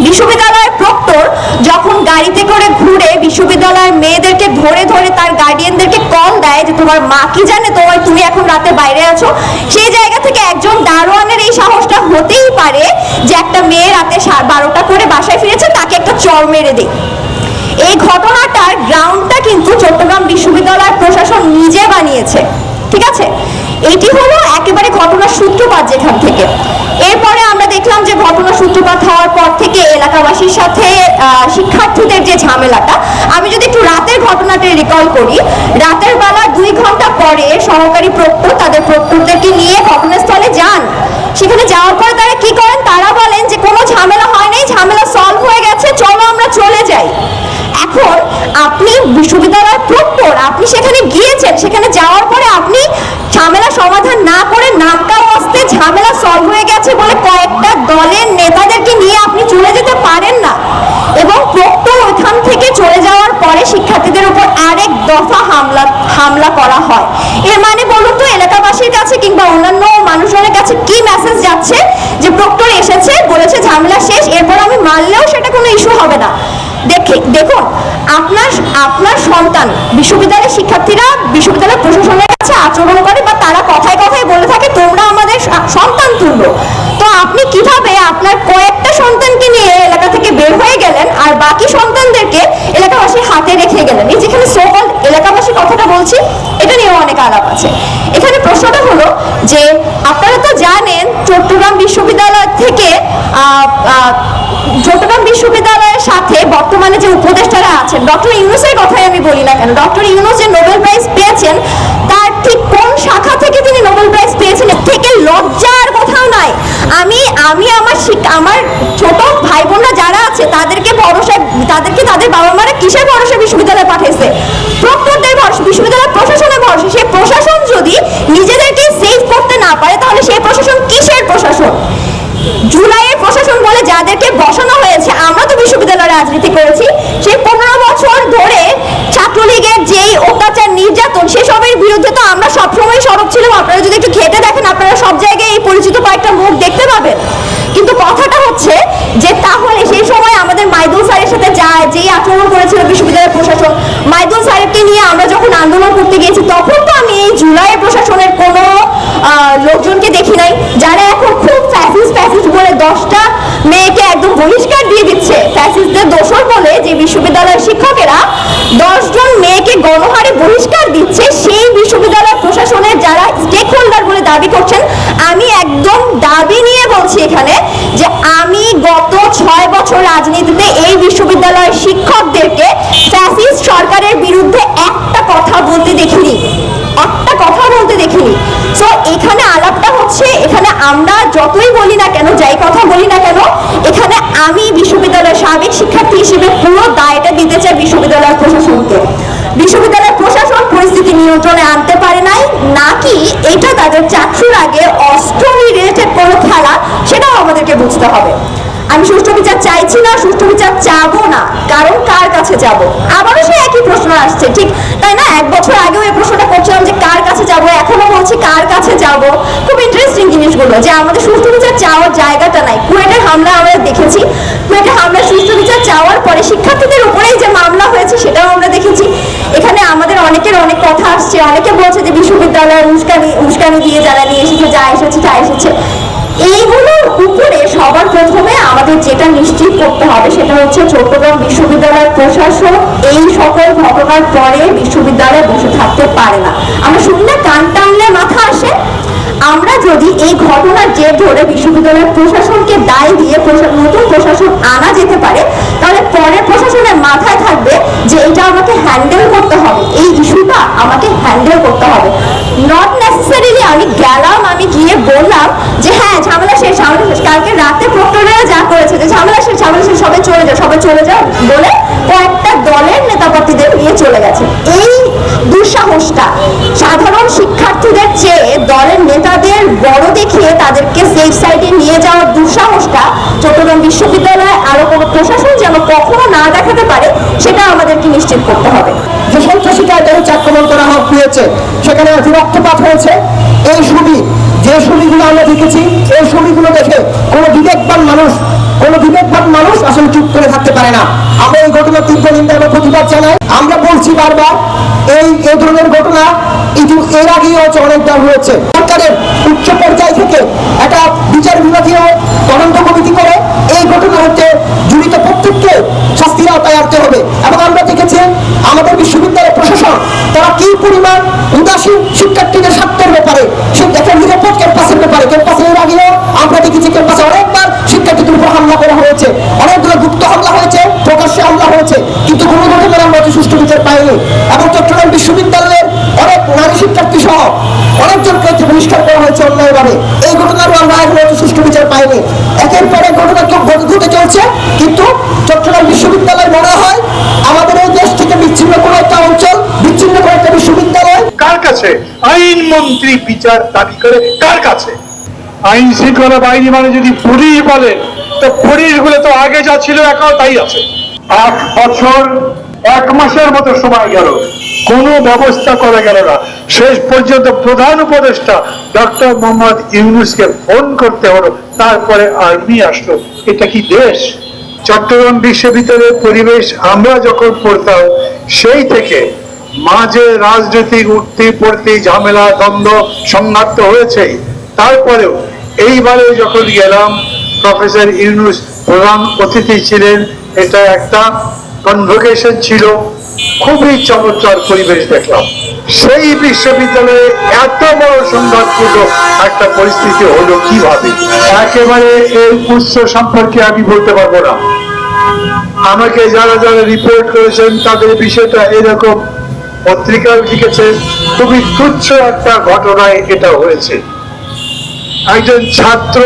বিশ্ববিদ্যালয়ের প্রক্টর যখন গাড়িতে করে ঘুরে বিশ্ববিদ্যালয়ের মেয়েদেরকে ধরে ধরে তার গার্ডিয়ানদেরকে কল দেয় যে তোমার মা কি জানে তুমি এখন রাতে বাইরে আছো, সেই জায়গা থেকে একজন দারোয়ানের এই সাহসটা হতেই পারে যে একটা মেয়ে রাতে 12টা করে বাসায় ফিরেছে, তাকে একটা চড় মেরে দেয়। এই ঘটনাটার গ্রাউন্ডটা কিন্তু চট্টগ্রাম বিশ্ববিদ্যালয় প্রশাসন নিজে বানিয়েছে, ঠিক আছে? এটি হলো একেবারে ঘটনার সূত্রপাত যেখান থেকে। এরপরে আমরা দেখলাম যে ঘটনার সূত্রপাত হওয়ার পর থেকে এলাকাবাসীর সাথে শিক্ষার্থীদের যে ঝামেলাটা, আমি যদি একটু রাতের ঘটনাটা রিকল করি, রাতের বেলা 2 ঘন্টা পরে সহকারী প্রক্টর তাদের প্রক্টরদেরকে নিয়ে ঘটনাস্থলে যান। সেখানে যাওয়ার পরে তারা কি করেন, তারা বলেন যে কোনো ঝামেলা হয় নাই, ঝামেলা সলভ হয়ে গেছে, চলো আমরা চলে যাই। এখন আপনি বিশ্ববিদ্যালয়ের প্রক্টর, আপনি সেখানে গিয়েছেন, সেখানে যাওয়ার পরে আপনি ঝামেলা সমাধান না করে নামকা ওয়াস্তে ঝামেলা সলভ হয়ে গেছে বলে কয়েকটা দলের নেতাদেরকে নিয়ে আপনি চলে যেতে পারেন না। এবং প্রক্টর ওইখান থেকে চলে যাওয়ার পরে শিক্ষার্থীদের উপর আরেক দফা হামলা করা হয়। এর মানে বলুন তো এলাকাবাসীর কাছে কিংবা অন্যান্য মানুষজনের কাছে কি মেসেজ যাচ্ছে যে প্রক্টর এসেছে, বলেছে ঝামেলা শেষ, এরপর আমি মারলেও সেটা কোনো ইস্যু হবে না। দেখুন আপনার সন্তান, বিশ্ববিদ্যালয়ের শিক্ষার্থীরা বিশ্ববিদ্যালয় প্রশাসনের কাছে আচরণ করে বা তারা কথায় কথায় বলে থাকে তোমরা আমাদের সন্তান তুল্য। তো আপনি কিভাবে আপনার কয়েকটা সন্তানকে নিয়ে এলাকা থেকে বের হয়ে গেলেন আর বাকি সন্তানদেরকে এলাকাবাসীর হাতে রেখে গেলেন? এই যেখানে সোকল এলাকাবাসী কথাটা বলছি, এটা নিয়েও অনেক আলাপ আছে। এখানে প্রশ্নটা হলো যে আপনারা তো জানেন চট্টগ্রাম বিশ্ববিদ্যালয় থেকে চট্টগ্রাম বিশ্ববিদ্যালয়ের সাথে বর্তমানে যে উপদেষ্টারা আছেন, ডক্টর ইউনূসের কথাই আমি বলি না কেন, ডক্টর ইউনূস যে নোবেল প্রাইজ পেয়েছেন তার ঠিক কোন শাখা থেকে তিনি নোবেল প্রাইজ পেয়েছেন এর থেকে লজ্জার কোথাও নাই। আমি আমার ছোট ভাই বোনরা যারা আছে তাদেরকে তাদের বাবা মারা কিসের ভরসা বিশ্ববিদ্যালয়ে পাঠিয়েছে? প্রক্টরদের ভরসা, বিশ্ববিদ্যালয় প্রশাসনের ভরসা। সেই প্রশাসন যদি নিজেদেরকে সেভ করতে না পারে তাহলে সেই প্রশাসন কিসের প্রশাসন? জুলাইয়ের প্রশাসন বলে যাদেরকে বসানো হয়েছে, আমরা তো বিশ্ববিদ্যালয়ে রাজনীতি করেছি, সেই 15 বছর ধরে ছাত্রলীগের যেই অত্যাচার নির্যাতন সেসবের বিরুদ্ধে তো আমরা সবসময় সরব ছিলাম। আপনারা যদি একটু ঘেটে দেখেন আপনারা সব জায়গায় এই পরিচিত কয়েকটা মুখ দেখতে পাবেন। কিন্তু কথাটা হচ্ছে যে তাহলে সেই সময় আমাদের মাইদুল স্যারের সাথে যেই আচরণ করেছিল বিশ্ববিদ্যালয়ের প্রশাসন, মাইদুল স্যারকে নিয়ে আমরা যখন আন্দোলন করতে গিয়েছি তখন তো আমি এই জুলাইয়ের প্রশাসনের কোনো লোকজনকে দেখি নাই যারা এখন খুব ফ্যাসিস্ট বলে 10টা মেয়েকে একদম বহিষ্কার দিয়ে দিচ্ছে। ফ্যাসিস্টদের দোষর বলে যে বিশ্ববিদ্যালয়ের শিক্ষকেরা 10 জন মেয়েকে গণহারে বহিষ্কার দিচ্ছে, সেই বিশ্ববিদ্যালয় প্রশাসনের যারা স্টেক হোল্ডার বলে দাবি করছেন, আমি একদম দাবি নিয়ে বলছি এখানে যে আমি গত 6 বছর রাজনীতিতে এই বিশ্ববিদ্যালয়ের শিক্ষকদেরকে ফ্যাসিস্ট সরকারের বিরুদ্ধে একটা কথা বলতে দেখিনি। সো এখানে আলাপটা হচ্ছে, এখানে আমরা যতই বলি না কেন, যাই কথা বলি না কেন, এখানে আমি বিশ্ববিদ্যালয়ের সাবেক শিক্ষার্থী হিসেবে পুরো দায়টা দিতে চাই বিশ্ববিদ্যালয় প্রশাসনকে। বিশ্ববিদ্যালয় প্রশাসন পরিস্থিতি নিয়ন্ত্রণে আনতে পারে নাই, নাকি এটা তাদের চাকরির আগে অস্ত্র রিলেটেড কোনো খেলা, সেটাও আমাদেরকে বুঝতে হবে। আমি সুষ্ঠু বিচার চাইছি না, সুষ্ঠু বিচার চাবো না, কারণ কার কাছে যাব? আবারও সেই একই প্রশ্ন আসছে, ঠিক তাই না? 1 বছর আগেও এই প্রশ্নটা করছিলাম যে কার কাছে যাব, এখনো বলছি কার কাছে যাব। খুব ইন্টারেস্টিং জিনিসগুলো যে আমাদের সুষ্ঠু বিচার চাওয়ার জায়গাটা নাই। কুয়েটের হামলা আমরা দেখেছি, কুয়েটের হামলা সুষ্ঠু বিচার চাওয়ার পরে শিক্ষার্থীদের উপরেই যে মামলা হয়েছে সেটাও আমরা দেখেছি। এখানে আমাদের অনেকের অনেক কথা আসছে, অনেকে বলছে যে বিশ্ববিদ্যালয়ের উস্কানি দিয়ে যারা নিয়ে এসেছে, যা এসেছে। এইগুলোর উপরে সবার প্রথমে আমাদের যেটা নিশ্চিত করতে হবে সেটা হচ্ছে চট্টগ্রাম বিশ্ববিদ্যালয়ের প্রশাসন এই সকল ঘটনার পরে বিশ্ববিদ্যালয়ে বসে থাকতে পারে না। আমরা শুনি না কান টানলে মাথা আসে। আমরা যদি এই ঘটনার জের ধরে বিশ্ববিদ্যালয়ের প্রশাসনকে দায় দিয়ে নতুন প্রশাসন আনা যেতে পারে, তাহলে পরের প্রশাসনের মাথায় থাকবে যে এটা আমাকে হ্যান্ডেল করতে হবে, এই ইস্যুটা আমাকে হ্যান্ডেল করতে হবে। নট নেসেসারিলি আমি গেলাম, আমি গিয়ে বললাম যে হ্যাঁ ঝামেলা শেষ। কালকে রাতে প্রক্টরেরা যা করেছে যে ঝামেলা শেষ, সবাই চলে যাও বলে কয়েকটা দলের নেতাপতিদের নিয়ে চলে গেছে। এই দুঃসাহসটা সাধারণ শিক্ষার্থীদের চেয়ে দলের নেতাদের বড় দেখিয়ে তাদেরকে সেফ সাইডে নিয়ে যাওয়ার দুঃসাহসটা চট্টগ্রাম বিশ্ববিদ্যালয়ে আরো কোনো প্রশাসন যেন কখনো না দেখাতে পারে, সেটা আমাদেরকে নিশ্চিত করতে হবে। যে সন্ত্রাসীকার আক্রমণ করা হয়েছে, সেখানে রক্তপাত হয়েছে, এই যে ছবিগুলো আমরা দেখেছি, এই ছবিগুলো দেখে কোনো বিবেকবান মানুষ আসলে চুপ করে থাকতে পারে না। আমরা এই ঘটনার তীব্র নিন্দা এবং প্রতিবাদ জানাই। আমরা বলছি বারবার এই ধরনের ঘটনা এর আগেও অনেকবার হয়েছে। সরকারের উচ্চ পর্যায় থেকে একটা বিচার বিভাগীয় তদন্ত কমিটি করে এই ঘটনা হচ্ছে জড়িত প্রত্যেককে শাস্তির আওতায় আনতে হবে। এবং আমরা দেখেছি আমাদের বিশ্ববিদ্যালয় প্রশাসন তারা কি পরিমাণ উদাসীন শিক্ষার্থীদের স্বার্থের ব্যাপারে, সে একটা নিরাপদ ক্যাম্পাসের ব্যাপারে। ক্যাম্পাসে এর আগেও আমরা দেখেছি ক্যাম্পাসে অনেকবার শিক্ষার্থীদের উপর হামলা করা হয়েছে, অনেকগুলো গুপ্ত হামলা হয়েছে, প্রকাশ্যে হামলা হয়েছে, কিন্তু কোনো ঘটনার আমরা সুষ্ঠু বিচার পাইনি। এবং চট্টগ্রাম বিশ্ববিদ্যালয়ের অনেক নারী শিক্ষার্থী সহ অনেকজনকে বহিষ্কার করা হয়েছে অন্যায়ভাবে। এই ঘটনারও আমরা এখনো সুষ্ঠু বিচার পাইনি। একের পর এক ঘটনা ঘটে চলছে, কিন্তু চট্টগ্রাম বিশ্ববিদ্যালয় মনে হয় আমাদের এই দেশ থেকে বিচ্ছিন্ন কোনো একটা অঞ্চল, বিচ্ছিন্ন কোনো একটা বিশ্ববিদ্যালয়। কার কাছে আইন মন্ত্রী বিচার দাবি করে? কার কাছে? আইন শৃঙ্খলা বাহিনী মানে যদি পুলিশ বলেন, তো পুলিশ গুলো তো আগে যা ছিল এখনো তাই আছে। 8 বছর 1 মাসের মতো সময় গেল, কোনো ব্যবস্থা করা গেল না। শেষ পর্যন্ত প্রধান উপদেষ্টা ডক্টর মোহাম্মদ ইউনূসকে ফোন করতে হলো, তারপরে আর্মি আসলো। এটা কি দেশ? চট্টগ্রাম বিশ্ববিদ্যালয়ের পরিবেশ আমরা যখন পড়তাম, সেই থেকে মাঝে রাজনৈতিক উঠতে পড়তে ঝামেলা, দ্বন্দ্ব, সংঘাত হয়েছে। তারপরেও এইবারে যখন গেলাম, প্রফেসর ইউনূস প্রধান অতিথি ছিলেন, এটা একটা কনভোকেশন ছিল, খুবই চমৎকার পরিবেশ দেখলাম। সেই বিশ্ববিদ্যালয়ে এত বড় সংঘাতপূর্ণ একটা পরিস্থিতি হলো কিভাবে? একেবারে এর উৎস সম্পর্কে আমি বলতে পারবো না। আমাকে যারা যারা রিপোর্ট করেছেন তাদের বিষয়টা এরকম, পত্রিকায় লিখেছে খুবই তুচ্ছ একটা ঘটনায় এটা হয়েছে। একজন ছাত্র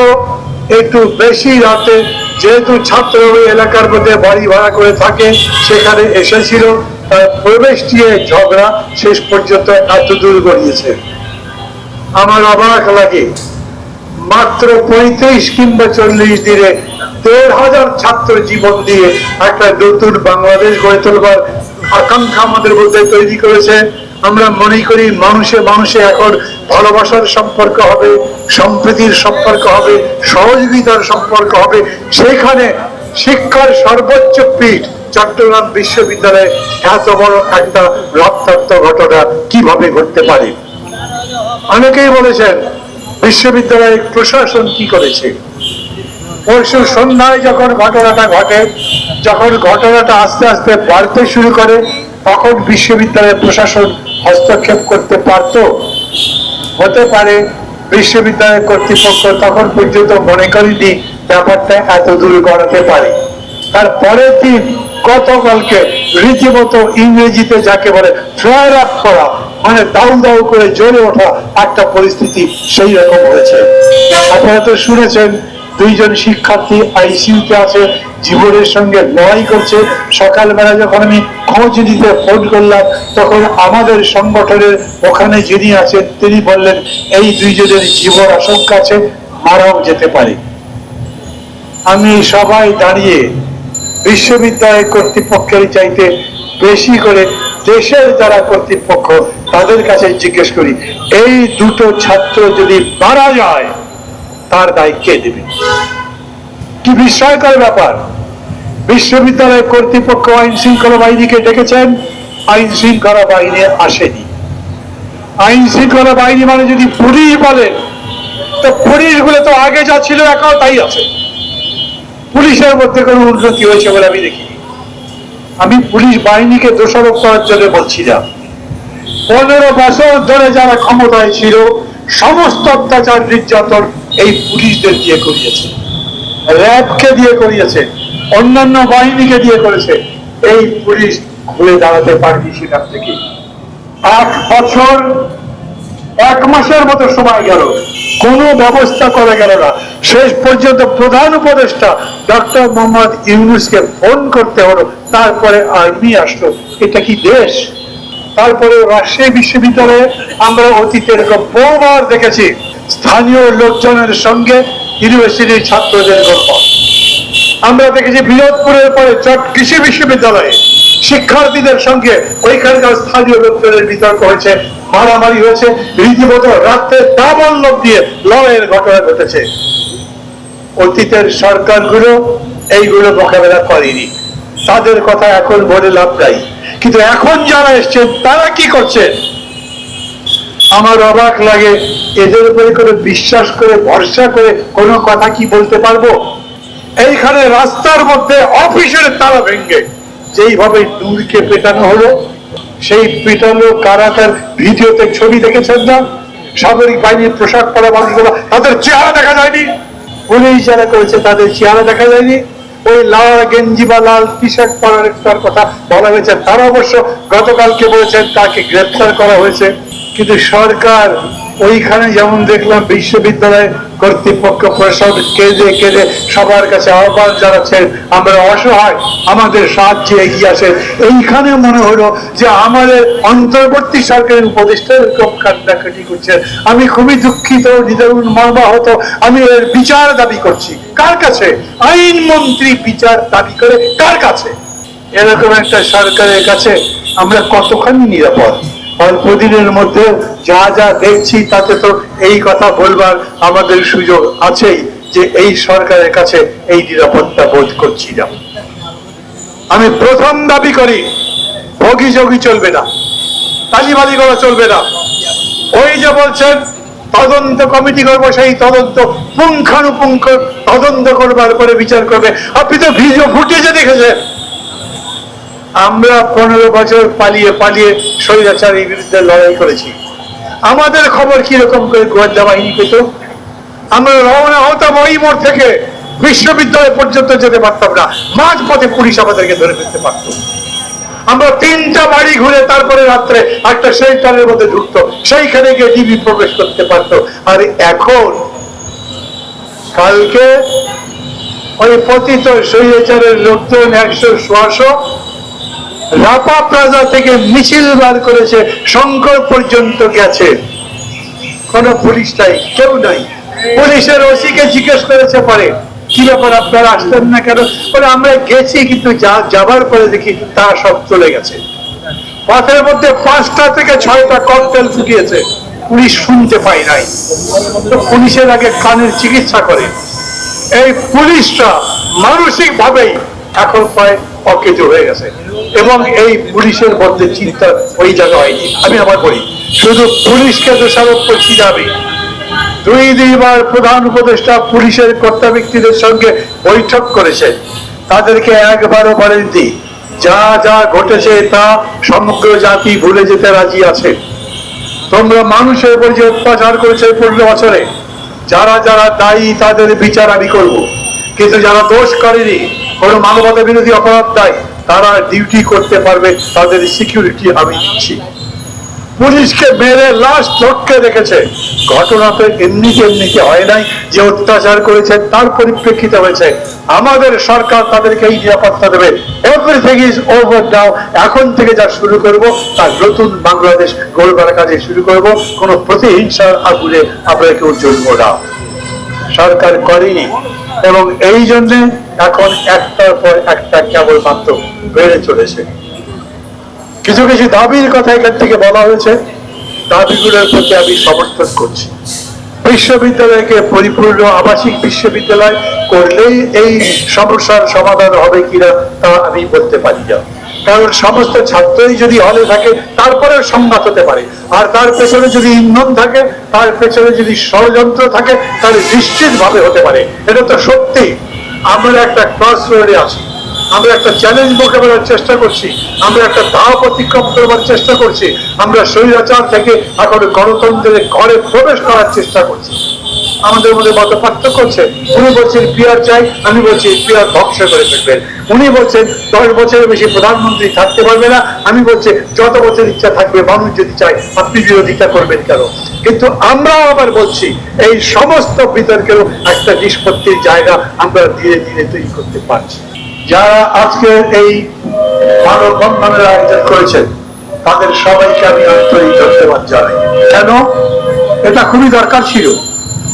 একটু বেশি রাতে, যেহেতু ছাত্র ওই এলাকার মধ্যে বাড়ি ভাড়া করে থাকে, সেখানে এসেছিল, তার প্রবেশ দিয়ে ঝগড়া শেষ পর্যন্ত এত দূর গড়িয়েছে। আমার অবাক লাগে, মাত্র 35 কিংবা 40 দিনে 1,500 ছাত্র জীবন দিয়ে একটা নতুন বাংলাদেশ গড়ে তোলবার আকাঙ্ক্ষা আমাদের মধ্যে তৈরি করেছে। আমরা মনে করি মানুষে মানুষে এখন ভালোবাসার সম্পর্ক হবে, সম্প্রীতির সম্পর্ক হবে, সহযোগিতার সম্পর্ক হবে। সেখানে শিক্ষার সর্বোচ্চ পীঠ চট্টগ্রাম বিশ্ববিদ্যালয়ে এত বড় একটা রক্তাক্ত ঘটনা কিভাবে ঘটতে পারে? অনেকেই বলেছেন বিশ্ববিদ্যালয়ের প্রশাসন কি করেছে। পরশু সন্ধ্যায় যখন ঘটনাটা ঘটে, যখন ঘটনাটা আস্তে আস্তে বাড়তে শুরু করে, তখন বিশ্ববিদ্যালয়ের প্রশাসন হস্তক্ষেপ করতে পারত। হতে পারে বিশ্ববিদ্যালয় কর্তৃপক্ষ তখন পর্যন্ত মনে করেনি ব্যাপারটা এত দূর গড়াতে পারে। তার পরের দিন গতকালকে রীতিমতো ইংরেজিতে যাকে বলে ফ্লায়ার আপ করা, মানে দাউ দাউ করে জ্বলে ওঠা একটা পরিস্থিতি সেই রকম হয়েছে। আপনারা তো শুনেছেন 2 জন শিক্ষার্থী আইসিইউতে আছে, জীবনের সঙ্গে লড়াই করছে। সকালবেলা যখন আমি খোঁজ দিতে ফোন করলাম, তখন আমাদের সংগঠনের ওখানে যিনি আছেন তিনি বললেন এই 2 জনের জীবন আশঙ্কা আছে, মারাও যেতে পারে। আমি সবাই দাঁড়িয়ে বিশ্ববিদ্যালয় কর্তৃপক্ষের চাইতে বেশি করে দেশের যারা কর্তৃপক্ষ তাদের কাছে জিজ্ঞেস করি, এই 2টো ছাত্র যদি মারা যায় তার দায় কে দেবে? কি বিস্ময়কর ব্যাপার! বিশ্ববিদ্যালয় কর্তৃপক্ষ আইন শৃঙ্খলা বাহিনীকে ডেকেছেন, আইন শৃঙ্খলা বাহিনী আসেনি। আইন শৃঙ্খলা বাহিনী মানে যদি পুলিশ বলেন, তো পুলিশ গুলো তো আগে যা ছিল এখনো তাই আছে। পুলিশের মধ্যে কোনো উন্নতি হয়েছে বলে আমি দেখিনি। আমি পুলিশ বাহিনীকে দোষারোপ করার জন্য বলছি না। 15 বছর ধরে যারা ক্ষমতায় ছিল সমস্ত অত্যাচার নির্যাতন এই পুলিশদের দিয়ে করিয়েছে, র্যাবকে দিয়ে করিয়েছে, অন্যান্য বাহিনীকে দিয়ে করেছে। এই পুলিশ ঘুরে দাঁড়াতে পারেনি সেখান থেকে। 8 বছর 1 মাসের মতো সময় গেল, কোনো ব্যবস্থা করা গেল না। শেষ পর্যন্ত প্রধান উপদেষ্টা ডক্টর মোহাম্মদ ইউনূসকে ফোন করতে হলো, তারপরে আর্মি আসলো। এটা কি দেশ? তারপরে রাজশাহী বিশ্ববিদ্যালয়ে আমরা অতীতে এরকম বহুবার দেখেছি, স্থানীয় লোকজনের সঙ্গে ইউনিভার্সিটির ছাত্রদের গল্প। আমরা দেখেছি বিনোদপুরের পরে কৃষি বিশ্ববিদ্যালয়ে শিক্ষার্থীদের সঙ্গে ওইখানকার স্থানীয় লোকজনের বিতর্ক হয়েছে, মারামারি হয়েছে, রীতিমতো রাত্রে দাবানল দিয়ে লড়াইয়ের ঘটনা ঘটেছে। অতীতের সরকারগুলো এইগুলো মোকাবেলা করেনি। তাদের কথা এখন বলে লাভ নাই, কিন্তু এখন যারা এসছেন তারা কি করছেন আমার অবাক লাগে। এদের উপরে কোনো বিশ্বাস করে ভরসা করে কোনো কথা কি বলতে পারবো? এইখানে রাস্তার মধ্যে অফিসের তালা ভেঙে যেইভাবে নূরকে পেটানো হলো, সেই পেটানো কারা তার ভিডিওতে ছবি দেখেছেন না? সামরিক বাহিনীর পোশাক পরা মানুষগুলো, তাদের চেহারা দেখা যায়নি। পুলিশ যারা করেছে তাদের চেহারা দেখা যায়নি। ওই লাল গেঞ্জি বা লাল টি শার্ট পরার একটার কথা বলা হয়েছে, তারা অবশ্য গতকালকে বলেছেন তাকে গ্রেপ্তার করা হয়েছে। কিন্তু সরকার ওইখানে যেমন দেখলাম বিশ্ববিদ্যালয় কর্তৃপক্ষ প্রশাসন কেঁদে কেঁদে সবার কাছে আহ্বান জানাচ্ছেন, আমরা অসহায়, আমাদের সাহায্যে এগিয়ে আসেন। এইখানে মনে হলো যে আমাদের অন্তর্বর্তী সরকারের উপদেষ্টা এরকম কান্নাকাটি করছেন। আমি খুবই দুঃখিত, নিদারুণ মর্মাহত। আমি এর বিচার দাবি করছি। কার কাছে? আইনমন্ত্রী বিচার দাবি করে কার কাছে? এরকম একটা সরকারের কাছে আমরা কতখানি নিরাপদ? অল্প দিনের মধ্যে যা যা দেখছি তাতে তো এই কথা বলবার আমাদের সুযোগ আছেই যে এই সরকারের কাছে এই নিরাপত্তা বোধ করছি না। আমি প্রথম দাবি করি, ভোগী চলবে না, তালিবাজি করা চলবে না। ওই যে বলছেন তদন্ত কমিটি করবো, সেই তদন্ত পুঙ্খানুপুঙ্খ তদন্ত করবার পরে বিচার করবে। আপনি তো ভিডিও ফুটেজে দেখেছেন আমরা 15 বছর পালিয়ে পালিয়ে স্বৈরাচারের বিরুদ্ধে লড়াই করেছি। আমাদের খবর কিরকম করে গোয়েন্দা বাহিনী পেত? আমরা রওনা হতাম ওই মোড় থেকে, বিশ্ববিদ্যালয় পর্যন্ত যেতে পারতাম না, মাঝ পথে পুলিশ আমাদেরকে ধরে ফেলতে পারত। আমরা 3টা বাড়ি ঘুরে তারপরে রাত্রে একটা শেল্টারের মধ্যে ঢুকতো, সেইখানে গিয়ে ডিবি প্রবেশ করতে পারত। আর এখন কালকে ওই পতিত স্বৈরাচারের লোকজন 100-100 রাপা প্লাজা থেকে মিছিল বার করেছে, শঙ্কর পর্যন্ত গেছে। কোন পুলিশ নাই, কেউ নাই। পুলিশের ওসিকে জিজ্ঞেস করেছে পরে, কি ব্যাপার আপনারা আসতেন না কেন? বলে আমরা গেছি, কিন্তু যাবার পরে দেখি তারা সব চলে গেছে। পথের মধ্যে 5টা থেকে 6টা ককটেল ফুটিয়েছে, পুলিশ শুনতে পায় নাই। তো পুলিশের আগে কানের চিকিৎসা করে। এই পুলিশরা মানসিক ভাবেই এখন প্রায় অকেজো হয়ে গেছে, এবং এই পুলিশের মধ্যে চিন্তা ওই জায়গা হয়নি। আমি আবার বলি, শুধু পুলিশকে দোষারোপ করছি না আমি। 2-2বার প্রধান উপদেষ্টা পুলিশের কর্তা ব্যক্তিদের সঙ্গে বৈঠক করেছে, তাদেরকে একবারও বলেননি যা যা ঘটেছে তা সমগ্র জাতি ভুলে যেতে রাজি আছে। তোমরা মানুষের উপর যে অত্যাচার করেছে 15 বছরে, যারা যারা দায়ী তাদের বিচার আমি করব, কিন্তু যারা দোষ করেনি, কোন মানবতা বিরোধী অপরাধ নাই, তারা ডিউটি করতে পারবে, তাদের সিকিউরিটি আমি দিচ্ছি। পুলিশকে মেরে লাশ লটকে রেখেছে, ঘটনা তো এমনিতে হয় নাই যে অত্যাচার করেছে তার পরিপ্রেক্ষিতে হয়েছে। আমাদের সরকার তাদেরকে এই নিরাপত্তা দেবে। এভরিথিং ইজ ওভার নাও। এখন থেকে যা শুরু করব তার নতুন বাংলাদেশ গড়বার কাজে শুরু করব। কোন প্রতিহিংসার আগুনে আমরা কেউ জ্বলবো না। সরকার করেনি, এবং এই জন্য এখন একটার পর একটা কেবলমাত্র বেড়ে চলেছে। কিছু কিছু দাবির কথা এখান থেকে বলা হয়েছে, দাবিগুলোর প্রতি আমি সমর্থন করছি। বিশ্ববিদ্যালয়কে পরিপূর্ণ আবাসিক বিশ্ববিদ্যালয় করলেই এই সমস্যার সমাধান হবে কিনা তা আমি বলতে পারি না। কারণ সমস্ত ছাত্রই যদি হলে থাকে তারপরে সংঘাত হতে পারে, আর তার পেছনে যদি ইন্ধন থাকে, তার পেছনে যদি ষড়যন্ত্র থাকে, তাহলে নিশ্চিতভাবে হতে পারে। এটা তো সত্যি। আমরা একটা ক্রস রোডে আছি, আমরা একটা চ্যালেঞ্জ মোকাবেলার চেষ্টা করছি, আমরা একটা ধাপ অতিক্রম করবার চেষ্টা করছি। আমরা স্বৈরাচার থেকে এখন গণতন্ত্রের ঘরে প্রবেশ করার চেষ্টা করছি। আমাদের মধ্যে মত পার্থক্য হচ্ছে, উনি বলছেন পিয়ার চাই, আমি বলছি পিয়ার ধ্বংস করে ফেলবেন। উনি বলছেন 10 বছরের বেশি প্রধানমন্ত্রী থাকতে পারবে না, আমি বলছি যত বছর ইচ্ছা থাকবে, মানুষ যদি চাই, আপনি বিরোধিতা করবেন কেন? কিন্তু আমরা আবার বলছি এই সমস্ত বিতর্কেরও একটা নিষ্পত্তির জায়গা আমরা ধীরে ধীরে তৈরি করতে পারছি। যারা আজকে এই মানববন্ধনের আয়োজন করেছেন তাদের সবাইকে আমি আন্তরিক ধন্যবাদ জানাই। কেন? এটা খুবই দরকার ছিল।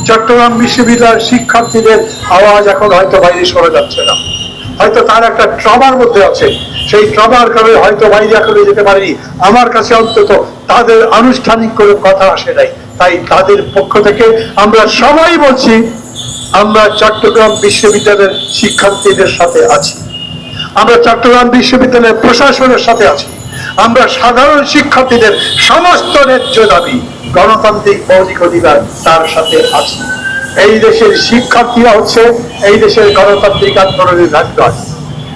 চট্টগ্রাম বিশ্ববিদ্যালয়ের শিক্ষার্থীদের আওয়াজ এখন হয়তো বাইরে সরে যাচ্ছে না, হয়তো তার একটা ট্রমার মধ্যে আছে, সেই ট্রমার কারণে হয়তো বাইরে এখনো যেতে পারেনি। আমার কাছে অন্তত তাদের আনুষ্ঠানিক কোনো কথা আসে নাই। তাই তাদের পক্ষ থেকে আমরা সবাই বলছি আমরা চট্টগ্রাম বিশ্ববিদ্যালয়ের শিক্ষার্থীদের সাথে আছি, আমরা চট্টগ্রাম বিশ্ববিদ্যালয়ের প্রশাসনের সাথে আছি, আমরা সাধারণ শিক্ষার্থীদের সমস্ত ন্যায্য দাবি, গণতান্ত্রিক মৌলিক অধিকার তার সাথে আছি। এই দেশের শিক্ষার্থীরা হচ্ছে এই দেশের গণতান্ত্রিক আন্দোলনের রাজগাছ।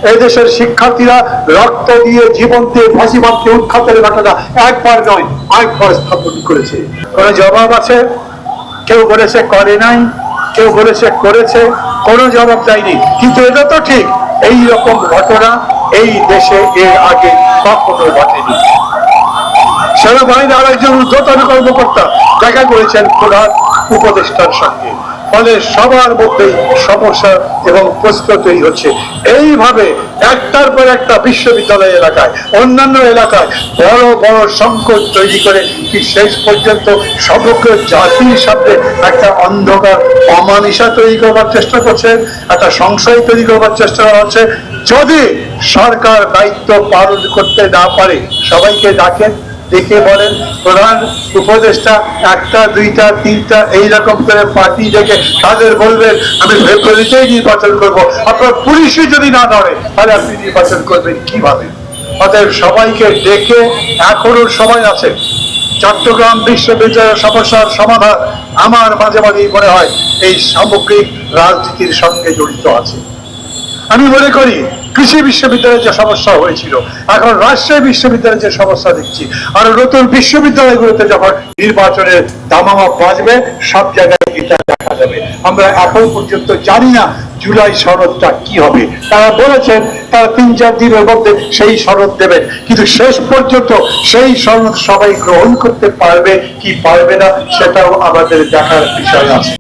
এই দেশের শিক্ষার্থীরা রক্ত দিয়ে, জীবন দিয়ে, ফাঁসিবাদকে উৎখাতের ঘটনা একবার নয় অনেকবার স্থাপন করেছে। কোনো জবাব আছে? কেউ বলেছে করে নাই, কেউ বলেছে করেছে, কোনো জবাব দেয়নি। কিন্তু এটা তো ঠিক, এই রকম ঘটনা এই দেশে এর আগে কখনো ঘটেনি। সেনাবাহিনীর আরেকজন ঊর্ধ্বতন কর্মকর্তা দেখা করেছেন প্রধান উপদেষ্টার সঙ্গে, ফলে সবার মধ্যেই সমস্যা এবং প্রশ্ন তৈরি হচ্ছে। এইভাবে একটার পর একটা বিশ্ববিদ্যালয় এলাকায়, অন্যান্য এলাকায় বড় বড় সংকট তৈরি করে কি শেষ পর্যন্ত সমগ্র জাতির সামনে একটা অন্ধকার অমানিসা তৈরি করবার চেষ্টা করছে, একটা সংশয় তৈরি করবার চেষ্টা করা হচ্ছে। যদি সরকার দায়িত্ব পালন করতে না পারে, সবাইকে ডাকেন, দেখে বলেন প্রধান উপদেষ্টা একটা, দুইটা, তিনটা এইরকম করে পার্টি ডেকে তাদের বলবেন আমি ফেব্রুয়ারিতেই নির্বাচন করবো। আপনার পুলিশই যদি না ধরে তাহলে আপনি নির্বাচন করবেন কিভাবে? অতএব সবাইকে ডেকে, এখনো সময় আছে। চট্টগ্রাম বিশ্ববিদ্যালয়ের সমস্যার সমাধান আমার মাঝে মাঝেই মনে হয় এই সামগ্রিক রাজনীতির সঙ্গে জড়িত আছে। আমি মনে করি কৃষি বিশ্ববিদ্যালয়ের যে সমস্যা হয়েছিল, এখন রাজশাহী বিশ্ববিদ্যালয়ের যে সমস্যা দেখছি, আর নতুন বিশ্ববিদ্যালয়গুলোতে যখন নির্বাচনের দামামা বাজবে সব জায়গায় এটা দেখা যাবে। আমরা এখন পর্যন্ত জানি না জুলাই সনদটা কি হবে। তারা বলেছেন তারা 3-4 দিনের মধ্যে সেই সনদ দেবেন, কিন্তু শেষ পর্যন্ত সেই সনদ সবাই গ্রহণ করতে পারবে কি পারবে না সেটাও আমাদের দেখার বিষয় আছে।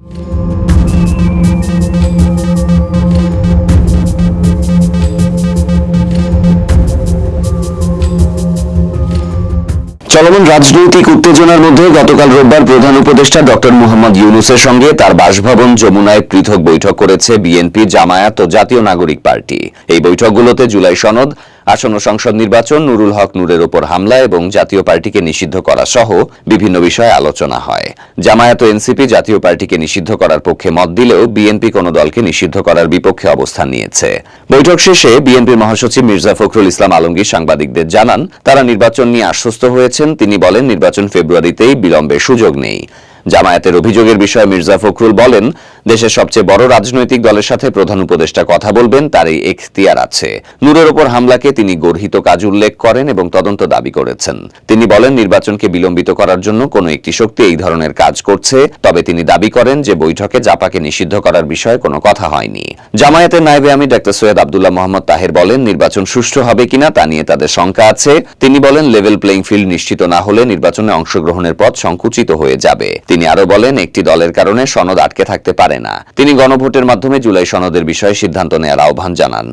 চলমান রাজনৈতিক উত্তেজনার মধ্যে গতকাল রোববার প্রধান উপদেষ্টা ডক্টর মোহাম্মদ ইউনূসের সঙ্গে তার বাসভবন যমুনায় পৃথক বৈঠক করেছে বিএনপি, জামায়াত ও জাতীয় নাগরিক পার্টি। এই বৈঠকগুলোতে জুলাই সনদ, আসন্ন সংসদ নির্বাচন, নুরুল হক নূরের ওপর হামলা এবং জাতীয় পার্টিকে নিষিদ্ধ করা সহ বিভিন্ন বিষয়ে আলোচনা হয়। জামায়াত ও এনসিপি জাতীয় পার্টিকে নিষিদ্ধ করার পক্ষে মত দিলেও বিএনপি কোনো দলকে নিষিদ্ধ করার বিপক্ষে অবস্থান নিয়েছে। বৈঠক শেষে বিএনপির মহাসচিব মির্জা ফখরুল ইসলাম আলমগীর সাংবাদিকদের জানান তারা নির্বাচন নিয়ে আশ্বস্ত হয়েছেন। তিনি বলেন নির্বাচন ফেব্রুয়ারিতেই, বিলম্বের সুযোগ নেই। জামায়াতের অভিযোগের বিষয়ে মির্জা ফখরুল বলেন দেশের সবচেয়ে বড় রাজনৈতিক দলের সাথে প্রধান উপদেষ্টা কথা বলবেন, তার এই এখতিয়ার আছে। নূরের ওপর হামলাকে তিনি গর্হিত কাজ উল্লেখ করেন এবং তদন্ত দাবি করেছেন। তিনি বলেন নির্বাচনকে বিলম্বিত করার জন্য কোনো একটি শক্তি এই ধরনের কাজ করছে। তবে তিনি দাবি করেন যে বৈঠকে জাপাকে নিষিদ্ধ করার বিষয়ে কোনো কথা হয়নি। জামায়াতের নায়েবে আমির ডাক্তার সৈয়দ আব্দুল্লাহ মোহাম্মদ তাহের বলেন নির্বাচন সুষ্ঠু হবে কিনা তা নিয়ে তাদের শঙ্কা আছে। তিনি বলেন লেভেল প্লেইং ফিল্ড নিশ্চিত না হলে নির্বাচনে অংশগ্রহণের পথ সংকুচিত হয়ে যাবে। তিনি আরো বলেন একটি দলের কারণে সনদ আটকে থাকতে পারে না। তিনি গণভোটের মাধ্যমে জুলাই সনদের বিষয়ে সিদ্ধান্ত নেওয়ার আহ্বান জানান।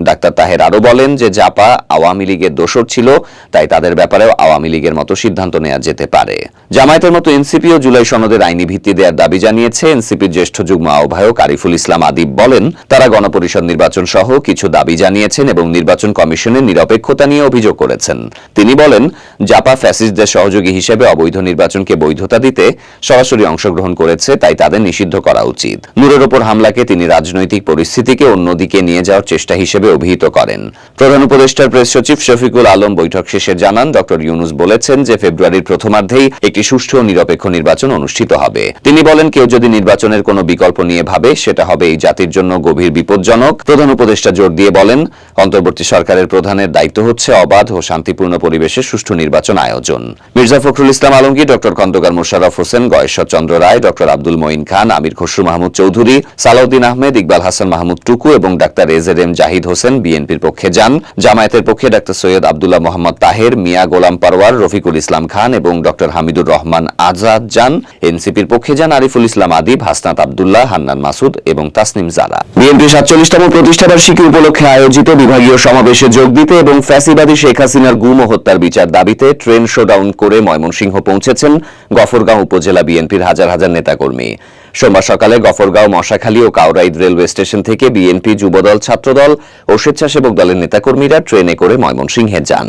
ডাক্তার তাহের আরো বলেন যে জাপা আওয়ামী লীগের দোসর ছিল, তাই তাদের ব্যাপারেও আওয়ামী লীগের মতো সিদ্ধান্ত নেওয়া যেতে পারে। জামায়াতের মতো এনসিপিও জুলাই সনদের আইনি ভিত্তি দেওয়ার দাবি জানিয়েছে। এনসিপির জ্যেষ্ঠ যুগ্ম আহ্বায়ক আরিফুল ইসলাম আদিব বলেন তারা গণপরিষদ নির্বাচন সহ কিছু দাবি জানিয়েছেন এবং নির্বাচন কমিশনের নিরপেক্ষতা নিয়ে অভিযোগ করেছেন। তিনি বলেন জাপা ফ্যাসিস্টদের সহযোগী হিসেবে অবৈধ নির্বাচনকে বৈধতা দিতে সরাসরি অংশগ্রহণ করেছে, তাই তাদের নিষিদ্ধ করা উচিত। নূরের ওপর হামলাকে তিনি রাজনৈতিক পরিস্থিতিকে অন্যদিকে নিয়ে যাওয়ার চেষ্টা হিসেবে অভিহিত করেন। প্রধান উপদেষ্টার প্রেস সচিব শফিকুল আলম বৈঠক শেষে জানান ডক্টর ইউনূস বলেছেন যে ফেব্রুয়ারির প্রথমার্ধেই একটি সুষ্ঠু ও নিরপেক্ষ নির্বাচন অনুষ্ঠিত হবে। তিনি বলেন কেউ যদি নির্বাচনের কোনো বিকল্প নিয়ে ভাবে সেটা হবে এই জাতির জন্য গভীর বিপজ্জনক। প্রধান উপদেষ্টা জোর দিয়ে বলেন অন্তর্বর্তী সরকারের প্রধানের দায়িত্ব হচ্ছে অবাধ ও শান্তিপূর্ণ পরিবেশে সুষ্ঠু নির্বাচন আয়োজন। মির্জা ফখরুল ইসলাম আলমগীর, ডক্টর খন্দকার মোশাররফ হোসেন, গয়েশ্বর চন্দ্র রায়, ডক্টর আব্দুল মঈন খান, আমির খসরু মাহমুদ চৌধুরী, সালাউদ্দিন আহমেদ, ইকবাল হাসান মাহমুদ টুকু এবং ডাক্তার এজেডএম জাহিদ হোসেন বিএনপির পক্ষে যান। জামায়াতের পক্ষে ডাক্তার সৈয়দ আব্দুল্লাহ মোহাম্মদ তাহের, মিয়া গোলাম পারওয়ার, রফিকুল ইসলাম খান এবং ডক্টর হামিদুর রহমান আজাদ যান। এনসিপির পক্ষে যান আরিফুল ইসলাম আদিব, হাসনাত আব্দুল্লাহ, হান্নান মাসুদ এবং তাসনিম জারা। বিএনপির 47তম প্রতিষ্ঠাবার্ষিকী উপলক্ষে আয়োজিত বিভাগীয় সমাবেশে যোগ দিতে এবং ফ্যাসিবাদী শেখ হাসিনার গুম ও হত্যার বিচার দাবিতে ট্রেন শোডাউন করে ময়মনসিংহ পৌঁছেছেন গফরগাঁও উপজেলা বিএনপির হাজার হাজার নেতাকর্মী। সোমবার সকালে গফরগাঁও, মশাখালী ও কাউরাইদ রেলওয়ে স্টেশন থেকে বিএনপি, যুবদল, ছাত্রদল ও স্বেচ্ছাসেবক দলের নেতাকর্মীরা ট্রেনে করে ময়মনসিংহে যান।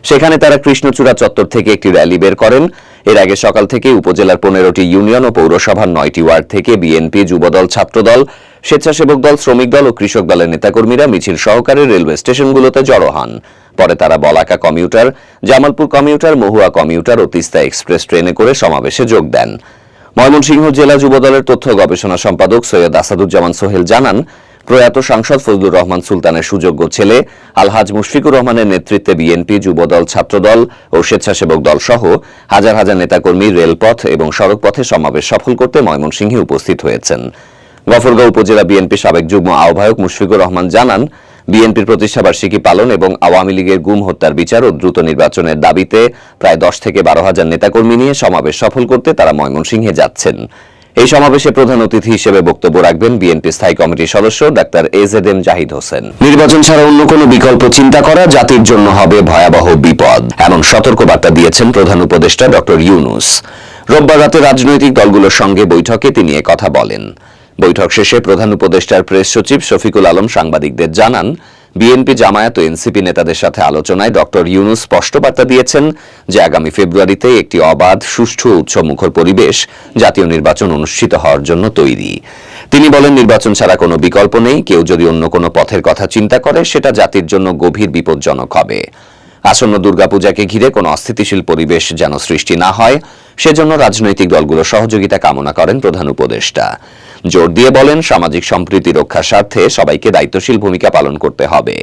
সেখানে তারা কৃষ্ণচূড়া চত্বর থেকে একটি র্যালি বের করেন। এর আগে সকাল থেকে উপজেলার 15টি ইউনিয়ন ও পৌরসভার 9টি ওয়ার্ড থেকে বিএনপি, যুবদল, ছাত্রদল, স্বেচ্ছাসেবক দল, শ্রমিক দল ও কৃষক দলের নেতাকর্মীরা মিছিল সহকারে রেলওয়ে স্টেশনগুলোতে জড়ো হন। পরে তারা বলাকা কমিউটার, জামালপুর কমিউটার, মহুয়া কমিউটার ও তিস্তা এক্সপ্রেস ট্রেনে করে সমাবেশে যোগ দেন। ময়মনসিংহ জেলা যুবদলের তথ্য গবেষণা সম্পাদক সৈয়দ আসাদুজ্জামান সোহেল জানান, প্রয়াত সাংসদ ফজলুর রহমান সুলতানের সুযোগ্য ছেলে আলহাজ মুশফিকুর রহমানের নেতৃত্বে বিএনপি, যুবদল, ছাত্রদল ও স্বেচ্ছাসেবক দল সহ হাজার হাজার নেতাকর্মী রেলপথ এবং সড়কপথে সমাবেশ সফল করতে ময়মনসিংহে উপস্থিত হয়েছেন। গফরগাঁও উপজেলা বিএনপি সাবেক যুগ্ম আহ্বায়ক মুশফিকুর রহমান জানান, বিএনপির প্রতিষ্ঠাবার্ষিকী পালন এবং আওয়ামী লীগের গুম হত্যার বিচার ও দ্রুত নির্বাচনের দাবিতে প্রায় 10 থেকে 12 হাজার নেতাকর্মী নিয়ে সমাবেশ সফল করতে তারা ময়মনসিংহে যাচ্ছেন। এই সমাবেশে প্রধান অতিথি হিসেবে বক্তব্য রাখবেন বিএনপি স্থায়ী কমিটির সদস্য ডাক্তার এজেডএম জাহিদ হোসেন। নির্বাচন ছাড়া অন্য কোনো বিকল্প চিন্তা করা জাতির জন্য হবে ভয়াবহ বিপদ, এমন সতর্কবার্তা দিয়েছেন প্রধান উপদেষ্টা ডক্টর ইউনূস। রোববার রাতে রাজনৈতিক দলগুলোর সঙ্গে বৈঠকে তিনি কথা বলেন। বৈঠক শেষে প্রধান উপদেষ্টার প্রেস সচিব শফিকুল আলম সাংবাদিকদের জানান, বিএনপি, জামায়াত ও এনসিপি নেতাদের সাথে আলোচনায় ডক্টর ইউনূস স্পষ্ট বার্তা দিয়েছেন যে আগামী ফেব্রুয়ারিতে একটি অবাধ, সুষ্ঠু ও উৎসবমুখর পরিবেশ জাতীয় নির্বাচন অনুষ্ঠিত হওয়ার জন্য তৈরি। তিনি বলেন, নির্বাচন ছাড়া কোনো বিকল্প নেই। কেউ যদি অন্য কোনো পথের কথা চিন্তা করে সেটা জাতির জন্য গভীর বিপজ্জনক হবে। আসন্ন দুর্গাপূজাকে ঘিরে কোনো অস্থিতিশীল পরিবেশ যেন সৃষ্টি না হয়, সেজন্য রাজনৈতিক দলগুলোর সহযোগিতা কামনা করেন প্রধান উপদেষ্টা। জোর দিয়ে বলেন, সামাজিক সম্প্রীতি রক্ষার স্বার্থে সবাইকে দায়িত্বশীল ভূমিকা পালন করতে হবে।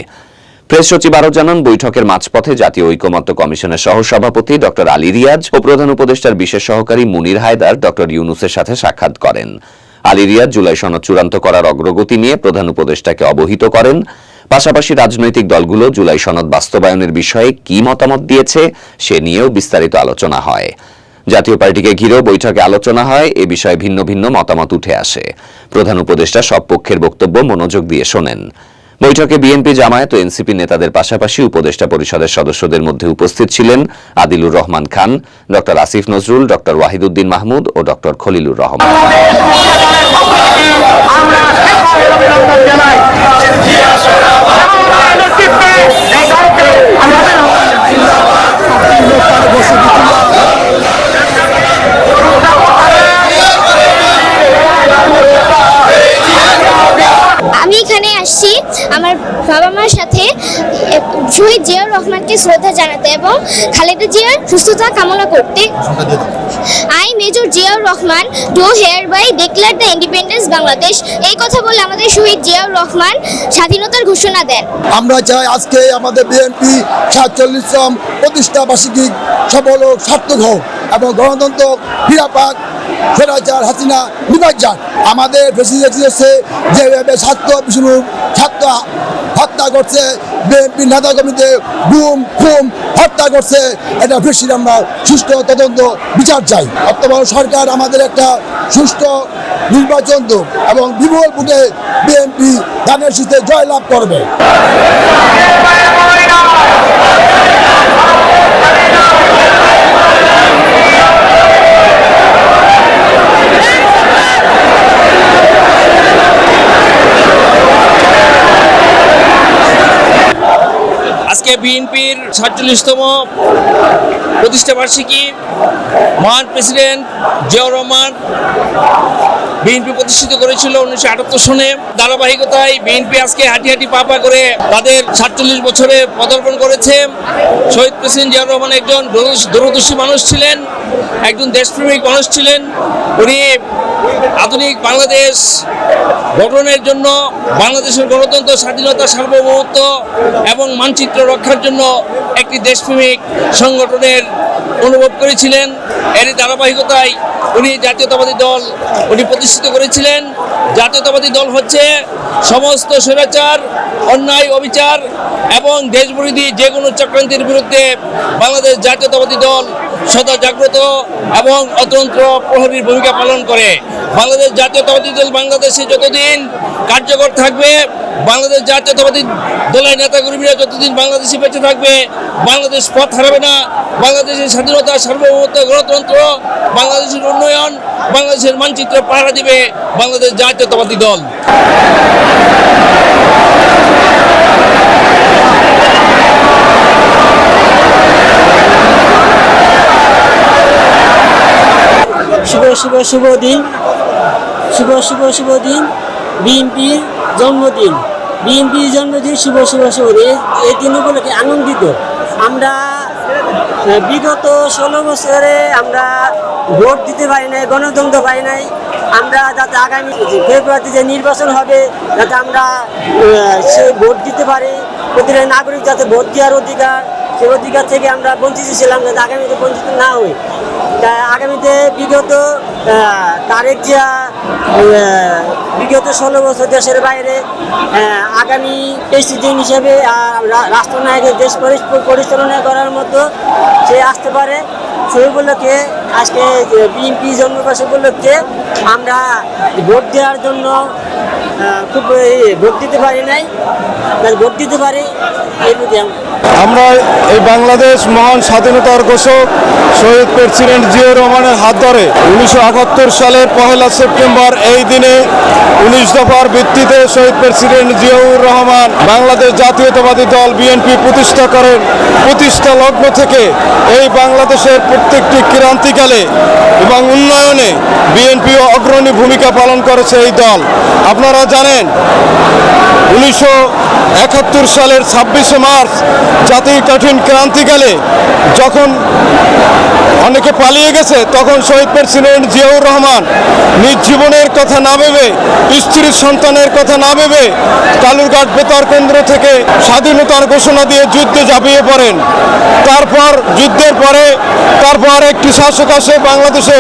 প্রেস সচিব আরও জানান, বৈঠকের মাঝপথে জাতীয় ঐকমত্য কমিশনের সহসভাপতি ডক্টর আলী রিয়াজ ও প্রধান উপদেষ্টার বিশেষ সহকারী মুনির হায়দার ডক্টর ইউনূসের সাথে সাক্ষাৎ করেন। আলী রিয়াজ জুলাই সনদ চূড়ান্ত করার অগ্রগতি নিয়ে প্রধান উপদেষ্টাকে অবহিত করেন। পাশাপাশি রাজনৈতিক দলগুলো জুলাই সনদ বাস্তবায়নের বিষয়ে কি মতামত দিয়েছে সে নিয়েও বিস্তারিত আলোচনা হয়। জাতীয় পার্টিকে ঘিরেও বৈঠকে আলোচনা হয়। এ বিষয়ে ভিন্ন ভিন্ন মতামত উঠে আসে। প্রধান উপদেষ্টা সব পক্ষের বক্তব্য মনোযোগ দিয়ে শোনেন। বৈঠকে বিএনপি, জামায়াত ও এনসিপি নেতাদের পাশাপাশি উপদেষ্টা পরিষদের সদস্যদের মধ্যে উপস্থিত ছিলেন আদিলুর রহমান খান, ডক্টর আসিফ নজরুল, ডক্টর ওয়াহিদুদ্দিন মাহমুদ ও ডক্টর খলিলুর রহমান। আমি এখানে আসছি আমার বাবা মার সাথে শহীদ জিয়াউর রহমানকে শ্রদ্ধা জানাতে এবং খালেদা জিয়ার সুস্থতা কামনা করতে। I major Ziaur Rahman do hereby declare the independence Bangladesh. এই কথা বলে আমাদের শহীদ জিয়াউর রহমান স্বাধীনতার ঘোষণা দেন। আমরা চাই আজকে আমাদের বিএনপি 47তম প্রতিষ্ঠা বার্ষিকী সফল ও সার্থক হোক এবং গণতন্ত্র ফিরে পাক, স্বৈরাচার হাসিনা নিপাত যাক। আমাদের প্রেসিডেন্ট যেভাবে ছাত্র হত্যা করছে, বিএনপি নেতা কর্মীদের গুম খুম হত্যা করছে, এটা বেশি আমরা সুষ্ঠু তদন্ত বিচার চাই। বর্তমান সরকার আমাদের একটা সুষ্ঠু নির্বাচন দেব এবং বিপুল ভোটে বিএনপি ধানের শীতে জয়লাভ করবে। আজকে বিএনপির 47তম প্রতিষ্ঠা বার্ষিকী, মহান প্রেসিডেন্ট জিয়াউর রহমান বিএনপি প্রতিষ্ঠিত করেছিল 1978 সনে। ধারাবাহিকতায় বিএনপি আজকে হাঁটি হাঁটি পা পা করে তাদের 47 বছরে পদার্পণ করেছে। শহীদ প্রেসিডেন্ট জিয়াউর রহমান একজন দূরদর্শী মানুষ ছিলেন, একজন দেশপ্রেমিক মানুষ ছিলেন। উনি আধুনিক বাংলাদেশ গঠনের জন্য, বাংলাদেশের গণতন্ত্র, স্বাধীনতা, সার্বভৌমত্ব এবং মানচিত্র রক্ষার জন্য একটি দেশপ্রেমিক সংগঠনের অনুভব করেছিলেন। এরই ধারাবাহিকতায় উনি জাতীয়তাবাদী দল প্রতিষ্ঠিত করেছিলেন। জাতীয়তাবাদী দল হচ্ছে সমস্ত স্বৈরাচার, অন্যায়, অবিচার এবং দেশবিরোধী যে কোনো চক্রান্তের বিরুদ্ধে বাংলাদেশ জাতীয়তাবাদী দল সদা জাগ্রত এবং অতন্ত্র প্রহরীর ভূমিকা পালন করে। বাংলাদেশ জাতীয়তাবাদী দল বাংলাদেশে যতদিন কার্যকর থাকবে, বাংলাদেশ জাতীয়তাবাদী দলের নেতাকর্মীরা যতদিন বাংলাদেশে বেঁচে থাকবে, বাংলাদেশ পথ হারাবে না। বাংলাদেশের স্বাধীনতা, সার্বভৌমত্ব, গণতন্ত্র, বাংলাদেশের উন্নয়ন, বাংলাদেশের মানচিত্র পাহারা দিবে বাংলাদেশ জাতীয়তাবাদী দল। শুভ দিন, শুভ দিন। বিএনপির জন্মদিন, শুভ দিন। এই দিন উপলক্ষে আনন্দিত। আমরা বিগত 16 বছরে আমরা ভোট দিতে পারি নাই, গণতন্ত্র পাই নাই। আমরা যাতে আগামী ফেব্রুয়ারিতে যে নির্বাচন হবে যাতে আমরা সে ভোট দিতে পারি, প্রতিটা নাগরিক যাতে ভোট দেওয়ার অধিকার, সেই অধিকার থেকে আমরা বঞ্চিত ছিলাম, যাতে আগামীতে বঞ্চিত না হই। আগামীতে বিগত তারেক জিয়া বিগত 16 বছর দেশের বাইরে আগামী প্রেসিডেন্ট হিসেবে রাষ্ট্রনায়কের দেশ পরিচালনা করার মতো সে আসতে পারে। সেই উপলক্ষে আজকে বিএনপি জন্মদিবস উপলক্ষে আমরা ভোট দেওয়ার জন্য খুব ভোট দিতে পারি নাই, ভোট দিতে পারি এই বুঝে আমরা এই বাংলাদেশ মহান স্বাধীনতার ঘোষক শহীদ প্রেসিডেন্ট জিয়াউর রহমানের হাত ধরে 1978 সালের 1 সেপ্টেম্বর এই দিনে 19 দফার ভিত্তিতে শহীদ প্রেসিডেন্ট জিয়াউর রহমান বাংলাদেশ জাতীয়তাবাদী দল বিএনপি প্রতিষ্ঠা করেন। প্রতিষ্ঠা লগ্ন থেকে এই বাংলাদেশের প্রত্যেকটি ক্রান্তিকালে এবং উন্নয়নে বিএনপি অগ্রণী ভূমিকা পালন করেছে এই দল। আপনারা জানেন 1971 সালের 26শে মার্চ জাতির কঠিন ক্রান্তিকালে যখন অনেকে পালিয়ে গেছে, তখন শহীদ প্রেসিডেন্ট জিয়াউর রহমান নিজ জীবনের কথা না ভেবে, স্ত্রীর সন্তানের কথা না ভেবে কালুরঘাট বেতার কেন্দ্র থেকে স্বাধীনতার ঘোষণা দিয়ে যুদ্ধে ঝাঁপিয়ে পড়েন। তারপর যুদ্ধের পরে তারপর একটি শাসক আসে বাংলাদেশে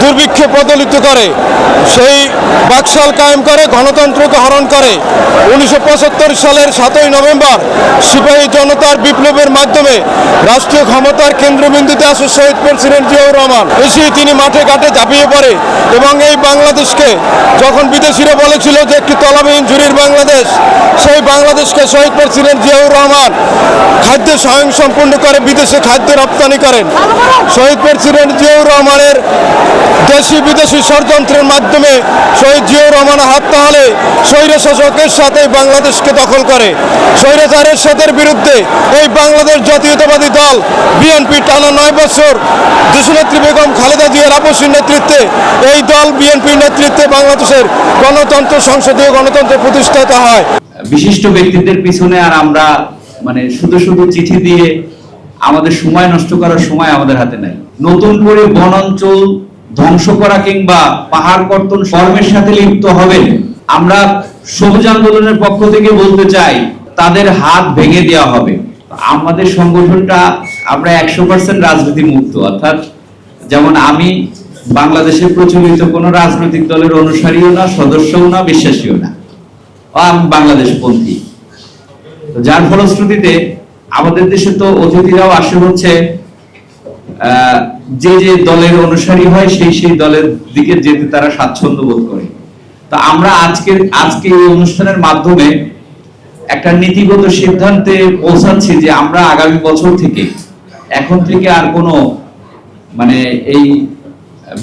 দুর্ভিক্ষে পদলিত করে, সেই বাকশাল কায়েম করে, গণতন্ত্রকে হরণ করে। 1975 সালের 7ই নভেম্বর সিপাহী জনতার বিপ্লবের মাধ্যমে রাষ্ট্রীয় ক্ষমতার কেন্দ্রবিন্দুতে আসে শহীদ প্রেসিডেন্ট জিয়াউর রহমান। এসে তিনি মাঠে ঘাটে ঝাঁপিয়ে পড়ে এবং এই বাংলাদেশকে যখন বিদেশিরা বলেছিল যে একটি তলাবিহীন ঝুড়ির বাংলাদেশ, সেই বাংলাদেশকে শহীদ প্রেসিডেন্ট জিয়াউর রহমান খাদ্য স্বয়ংসম্পূর্ণ করে বিদেশে খাদ্য রপ্তানি করেন। শহীদ প্রেসিডেন্ট জিয়াউর রহমানের দেশি বিদেশি ষড়যন্ত্রের মাধ্যমে শহীদ জিয়াউর রহমানের হাত তাহলে স্বৈরশাসকের সাথে বাংলাদেশকে দখল করে। স্বৈরাচারের সাথে বিরুদ্ধে এই বাংলাদেশ জাতীয়তাবাদী দল বিএনপি টানা 9 বছর দেশনেত্রী বেগম খালেদা জিয়ার আপসীর নেতৃত্বে এই দল বিএনপির নেতৃত্বে বাংলাদেশের গণতন্ত্র, সংসদীয় গণতন্ত্র প্রতিষ্ঠিত হয়। বিশিষ্ট ব্যক্তিদের পিছনে আর আমরা শুধু চিঠি দিয়ে আমাদের সময় নষ্ট করার সময় আমাদের হাতে নাই। নতুন করে বনাঞ্চল ধ্বংস করা কিংবা পাহাড় কর্তন কর্মের সাথে লিপ্ত হবেন, আমরা সবুজ আন্দোলনের পক্ষ থেকে বলতে চাই তাদের হাত ভেঙে দেওয়া হবে। আমাদের সংগঠনটা আমরা 100% রাজনীতি মুক্ত, অর্থাৎ যেমন আমি বাংলাদেশের প্রচলিত কোনো রাজনৈতিক দলের অনুসারীও না, সদস্যও না, বিশ্বাসীও না, আমি বাংলাদেশপন্থী। যার ফলশ্রুতিতে আমাদের দেশে তো অতিথিরাও আসে হচ্ছে যে দলের অনুসারী হয় সেই দলের দিকে যেতে তারা স্বাচ্ছন্দ্য বোধ করে। তো আমরা আজকে এই অনুষ্ঠানের মাধ্যমে একটা নীতিগত সিদ্ধান্তে পৌঁছাচ্ছি যে আমরা আগামী বছর থেকে এখন থেকে আর কোনো এই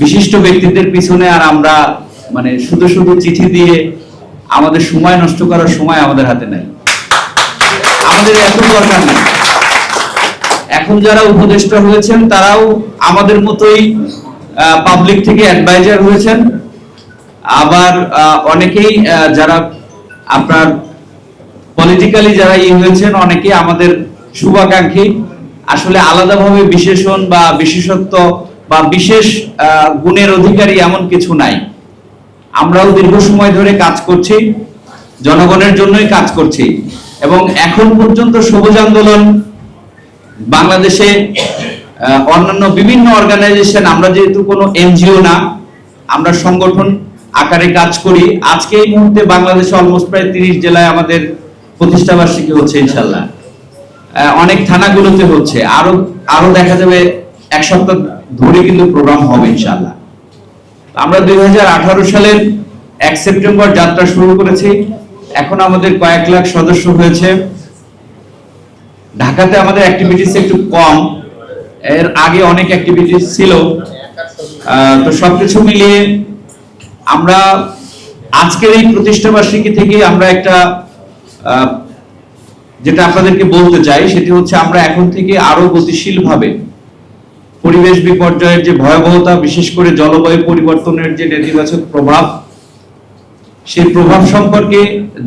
বিশিষ্ট ব্যক্তিদের পিছনে আর আমরা শুধু চিঠি দিয়ে আমাদের সময় নষ্ট করার সময় আমাদের হাতে নাই, আমাদের এত দরকার নেই। এখন যারা উপদেষ্টা হয়েছেন তারাও আমাদের মতোই পাবলিক থেকে অ্যাডভাইজার হয়েছেন, আবার অনেকেই যারা আপনার পলিটিক্যালি যারা হয়েছেন অনেকেই আমাদের শুভাকাঙ্ক্ষী। আসলে আলাদাভাবে বিশেষণ বা বিশেষত্ব বা বিশেষ গুণের অধিকারী এমন কিছু নাই। আমরাও দীর্ঘ সময় ধরে কাজ করছি, জনগণের জন্যই কাজ করছি এবং এখন পর্যন্ত সবুজ আন্দোলন বাংলাদেশে অন্যান্য বিভিন্ন অর্গানাইজেশন, আমরা যেহেতু কোনো এনজিও না, আমরা সংগঠন আকারে কাজ করি। আজকে এই মুহূর্তে বাংলাদেশে অলমোস্ট প্রায় 30 জেলায় আমাদের প্রতিষ্ঠা বার্ষিকী হচ্ছে ইনশাল্লাহ, অনেক থানাগুলোতে হচ্ছে, আরো দেখা যাবে 1 সপ্তাহ ধরে কিন্তু প্রোগ্রাম হবে ইনশাল্লাহ। আমরা 2018 সালের 1 সেপ্টেম্বর যাত্রা শুরু করেছি, এখন আমাদের কয়েক লাখ সদস্য হয়েছে। ঢাকাতে আমাদের অ্যাক্টিভিটিস একটু কম, এর আগে অনেক অ্যাক্টিভিটিস ছিল। তো সবকিছু মিলিয়ে আমরা আজকের এই প্রতিষ্ঠা বার্ষিকী থেকে আমরা একটা যেটা আপনাদেরকে বলতে চাই সেটি হচ্ছে আমরা এখন থেকে আরো গতিশীল ভাবে পরিবেশ বিপর্যয়ের যে ভয়াবহতা, বিশেষ করে জলবায়ু পরিবর্তনের যে নেতিবাচক প্রভাব, সেই প্রভাব সম্পর্কে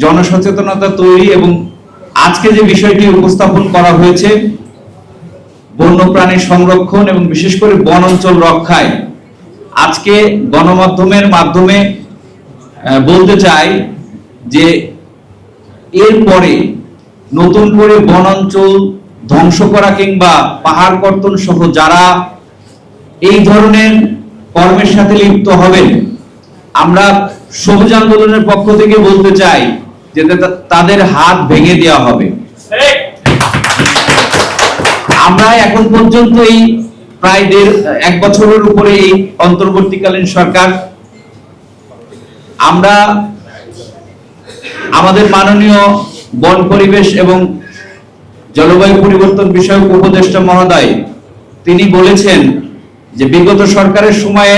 জনসচেতনতা তৈরি এবং আজকে যে বিষয়টি উপস্থাপন করা হয়েছে বন্যপ্রাণী সংরক্ষণ এবং বিশেষ করে বন অঞ্চল রক্ষায়, আজকে গণমাধ্যমের মাধ্যমে বলতে চাই যে এরপরে নতুন করে বন অঞ্চল ধ্বংস করা কিংবা পাহাড় কর্তন সহ যারা এই ধরনের কর্মের সাথে লিপ্ত হবেন, আমরা সবুজ আন্দোলনের পক্ষ থেকে বলতে চাই যে তাদের হাত ভেঙে দেওয়া হবে। আমরা এখন পর্যন্ত এই প্রায় 1 বছরের উপরে এই অন্তর্বর্তীকালীন সরকার, আমরা আমাদের মাননীয় বন পরিবেশ এবং জলবায়ু পরিবর্তন বিষয়ক উপদেষ্টা মহোদয় তিনি বলেছেন যে বিগত সরকারের সময়ে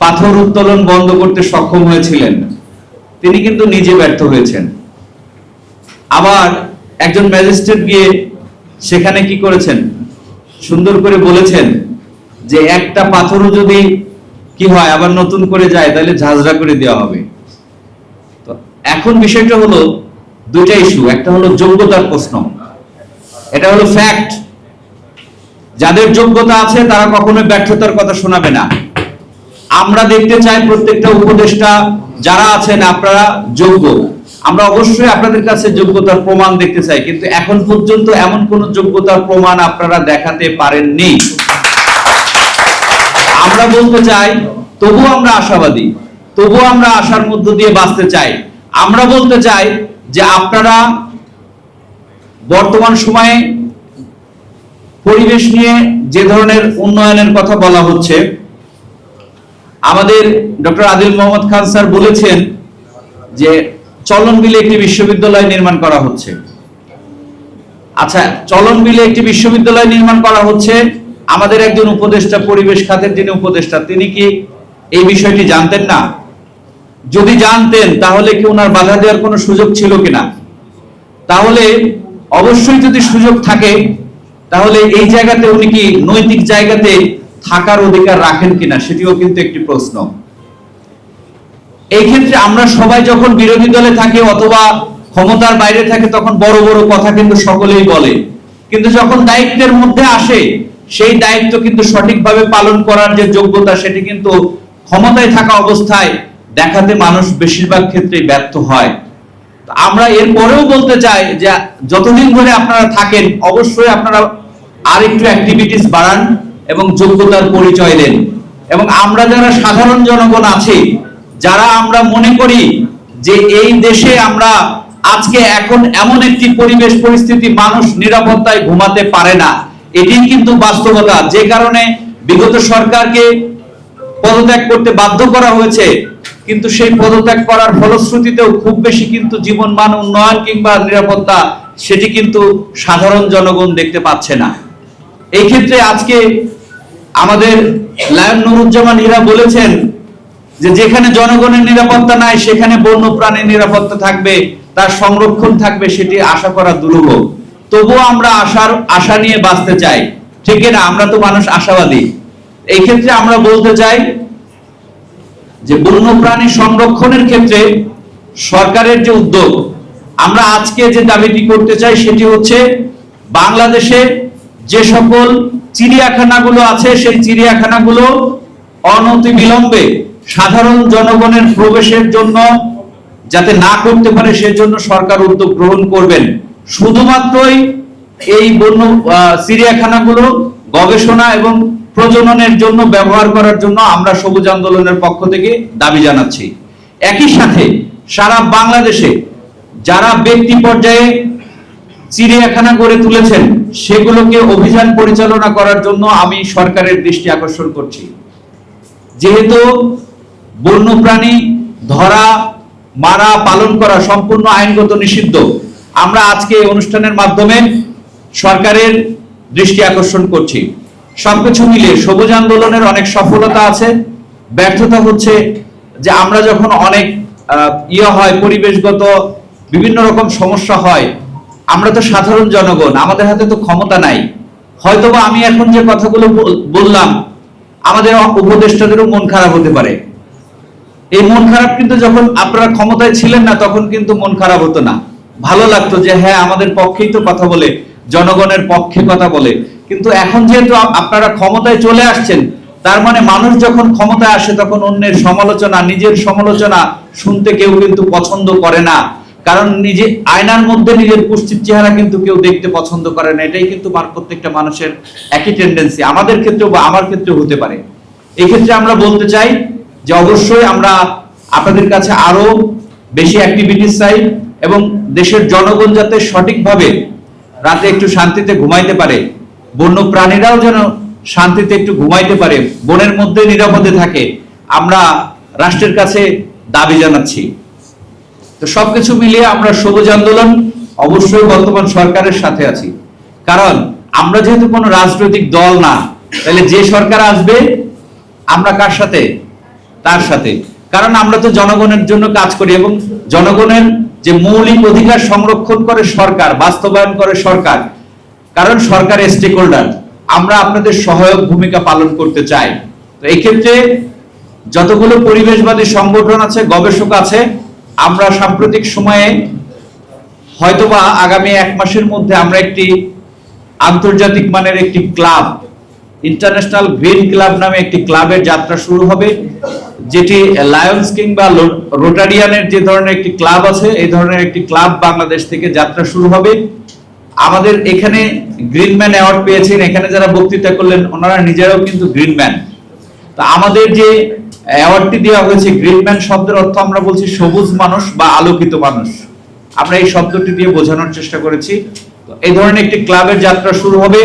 পাথর উত্তোলন বন্ধ করতে সক্ষম হয়েছিলেন, তিনি কিন্তু নিজে ব্যর্থ হয়েছেন। আবার একজন ম্যাজিস্ট্রেট গিয়ে সেখানে কি করেছেন, সুন্দর করে বলেছেন যে একটা পাথরও যদি কি হয় আবার নতুন করে যায় তাহলে ঝাঁঝরা করে দেওয়া হবে। তো এখন বিষয়টা হলো দুইটা ইস্যু, একটা হলো যোগ্যতার প্রশ্ন, এটা হলো ফ্যাক্ট। যাদের যোগ্যতা আছে তারা কখনোই ব্যর্থতার কথা শোনাবে না। আমরা দেখতে চাই প্রত্যেকটা উপদেষ্টা যারা আছেন আপনারা যোগ্য, আমরা অবশ্যই আপনাদের কাছে যোগ্যতার প্রমাণ দেখতে চাই, কিন্তু এখন পর্যন্ত এমন কোন যোগ্যতার প্রমাণ আপনারা দেখাতে পারেননি। আমরা বলতে চাই তবুও আমরা আশাবাদী, তবুও আমরা আশার মধ্য দিয়ে বাঁচতে চাই। আমরা বলতে চাই যে আপনারা বর্তমান সময়ে পরিবেশ নিয়ে যে ধরনের উন্নয়নের কথা বলা হচ্ছে, আমাদের ডক্টর আদিল মোহাম্মদ খান স্যার বলেছেন যে চলনবিলে একটি বিশ্ববিদ্যালয় নির্মাণ করা হচ্ছে। আচ্ছা, চলনবিলে একটি বিশ্ববিদ্যালয় নির্মাণ করা হচ্ছে, আমাদের একজন উপদেষ্টা, পরিবেশ খাতের যিনি উপদেষ্টা, তিনি কি এই বিষয়টি জানতেন না? যদি জানতেন তাহলে কি ওনার বাধা দেওয়ার কোনো সুযোগ ছিল কিনা? তাহলে অবশ্যই যদি সুযোগ থাকে তাহলে এই জায়গাতে উনি কি নৈতিক জায়গাতে থাকার অধিকার রাখেন কিনা, সেটিও কিন্তু একটি প্রশ্ন। এই ক্ষেত্রে আমরা সবাই যখন বিরোধী দলে থাকি অথবা ক্ষমতার বাইরে থাকে তখন বড় বড় কথা কিন্তু সকলেই বলে, কিন্তু যখন দায়িত্বের মধ্যে আসে সেই দায়িত্ব কিন্তু সঠিকভাবে পালন করার যে যোগ্যতা সেটি কিন্তু ক্ষমতায় থাকা অবস্থায় দেখাতে মানুষ বেশিরভাগ ক্ষেত্রেই ব্যর্থ হয়। আমরা এর পরেও বলতে চাই যে যতদিন ধরে আপনারা থাকেন অবশ্যই আপনারা আরেকটু অ্যাক্টিভিটিস বাড়ান এবং যোগ্যতার পরিচয় দেন। এবং আমরা যারা সাধারণ জনগণ আছি, যারা আমরা মনে করি যে এই দেশে আমরা আজকে এখন এমন একটি পরিবেশ পরিস্থিতি, মানুষ নিরাপত্তায় ঘুমাতে পারে না, এটি কিন্তু বাস্তবতা, যে কারণে বিগত সরকারকে পদত্যাগ করতে বাধ্য করা হয়েছে। কিন্তু সেই পদত্যাগ করার ফলশ্রুতিতেও খুব বেশি কিন্তু জীবনমান উন্নয়ন কিংবা নিরাপত্তা সেটি কিন্তু সাধারণ জনগণ দেখতে পাচ্ছে না। এই ক্ষেত্রে আজকে আমাদের লায়ন নুরুজ্জামান হীরা বলেছেন যে যেখানে জনগণের নিরাপত্তা নাই সেখানে বন্যপ্রাণীর নিরাপত্তা থাকবে, তার সংরক্ষণ থাকবে, সেটি আশা করা দুরূহ। তবুও আমরা আশা নিয়ে বাঁচতে চাই, ঠিক না? আমরা তো মানুষ আশাবাদী। এই ক্ষেত্রে আমরা বলতে চাই যে বন্যপ্রাণী সংরক্ষণের ক্ষেত্রে সরকারের যে উদ্যোগ, আমরা আজকে যে দাবিটি করতে চাই সেটি হচ্ছে বাংলাদেশে যে সকল চিড়িয়াখানাগুলো আছে সেই চিড়িয়াখানাগুলো অনতিবিলম্বে সাধারণ জনগণের প্রবেশের জন্য যাতে না করতে পারে সেজন্য সরকার উদ্যোগ গ্রহণ করবেন। শুধুমাত্রই এই বন্য চিড়িয়াখানাগুলো গবেষণা এবং প্রজননের জন্য ব্যবহার করার জন্য আমরা সবুজ আন্দোলনের পক্ষ থেকে দাবি জানাচ্ছি। একই সাথে সারা বাংলাদেশে যারা ব্যক্তি পর্যায়ে চিড়িয়াখানা গড়ে তুলেছেন সেগুলোকে অভিযান পরিচালনা করার জন্য আমি সরকারের দৃষ্টি আকর্ষণ করছি। যেহেতু বন্যপ্রাণী ধরা, মারা, পালন করা সম্পূর্ণ আইনগত নিষিদ্ধ, আমরা আজকে এই অনুষ্ঠানের মাধ্যমে সরকারের দৃষ্টি আকর্ষণ করছি। সবকিছু মিলে সবুজ আন্দোলনের অনেক সফলতা আছে, ব্যর্থতা হচ্ছে যে আমরা যখন অনেক হয়, পরিবেশগত বিভিন্ন রকম সমস্যা হয়, আমরা তো সাধারণ জনগণ, আমাদের হাতে তো ক্ষমতা নাই, হয়তোবা আমি এখন যে কথাগুলো বললাম আমাদের উপদেষ্টাদেরও মন খারাপ হতে পারে। এই মন খারাপ কিন্তু যখন আপনারা ক্ষমতায় ছিলেন না তখন কিন্তু মন খারাপ হতো না, ভালো লাগতো যে হ্যাঁ আমাদের পক্ষেই তো কথা বলে, জনগণের পক্ষে কথা বলে। কিন্তু এখন যেহেতু আপনারা ক্ষমতায় চলে আসছেন, তার মানে মানুষ যখন ক্ষমতায় আসে তখন অন্যের সমালোচনা, নিজের সমালোচনা শুনতে কেউ কিন্তু পছন্দ করে না। কারণ নিজে আয়নার মধ্যে নিজের কুৎসিত চেহারা কিন্তু কেউ দেখতে পছন্দ করে না। এটাই কিন্তু প্রত্যেকটা মানুষের একই টেন্ডেন্সি, আমাদের ক্ষেত্রেও বা আমার ক্ষেত্রেও হতে পারে। এই ক্ষেত্রে আমরা বলতে চাই যে অবশ্যই আমরা আপনাদের কাছে আরো বেশি অ্যাক্টিভিটিস চাই এবং দেশের জনগণ যাতে সঠিকভাবে রাতে একটু শান্তিতে ঘুমাইতে পারে, বন্য প্রাণীরাও যেন শান্তিতে একটু ঘুমাইতে পারে, বনের মধ্যে নিরাপদে থাকে, আমরা রাষ্ট্রের কাছে দাবি জানাচ্ছি। তো সবকিছু মিলিয়ে আমরা সবুজ আন্দোলন অবশ্যই বর্তমান সরকারের সাথে আছি। কারণ আমরা যেহেতু কোনো রাজনৈতিক দল না, তাহলে যে সরকার আসবে আমরা কার সাথে? তার সাথে। কারণ আমরা তো জনগণের জন্য কাজ করি এবং জনগণের যে মৌলিক অধিকার সংরক্ষণ করে সরকার, বাস্তবায়ন করে সরকার। কারণ সরকার স্টেক হোল্ডার, আমরা আপনাদের সহায়ক ভূমিকা পালন করতে চাই। তো এই ক্ষেত্রে যতগুলো পরিবেশবাদী সংগঠন আছে, গবেষক আছে, আমরা সাম্প্রতিক সময়ে হয়তোবা আগামী 1 মাসের মধ্যে আমরা একটি আন্তর্জাতিক মানের একটি ক্লাব, ইন্টারন্যাশনাল গ্রিন ক্লাব নামে একটি ক্লাবের যাত্রা শুরু হবে, যেটি লায়ন্স কিং বা রোটারিয়ানের যে ধরনের একটি ক্লাব আছে, এই ধরনের একটি ক্লাব বাংলাদেশ থেকে যাত্রা শুরু হবে। আমাদের এখানে গ্রিনম্যান অ্যাওয়ার্ড পেয়েছেন, এখানে যারা বক্তৃতা করলেন ওনারা নিজেরাও কিন্তু গ্রিনম্যান। তো আমাদের যে অ্যাওয়ার্ডটি দেওয়া হয়েছে, গ্রিনম্যান শব্দের অর্থ আমরা বলছি সবুজ মানুষ বা আলোকিত মানুষ। আমরা এই শব্দটি দিয়ে বোঝানোর চেষ্টা করেছি। তো এই ধরনের একটি ক্লাবের যাত্রা শুরু হবে।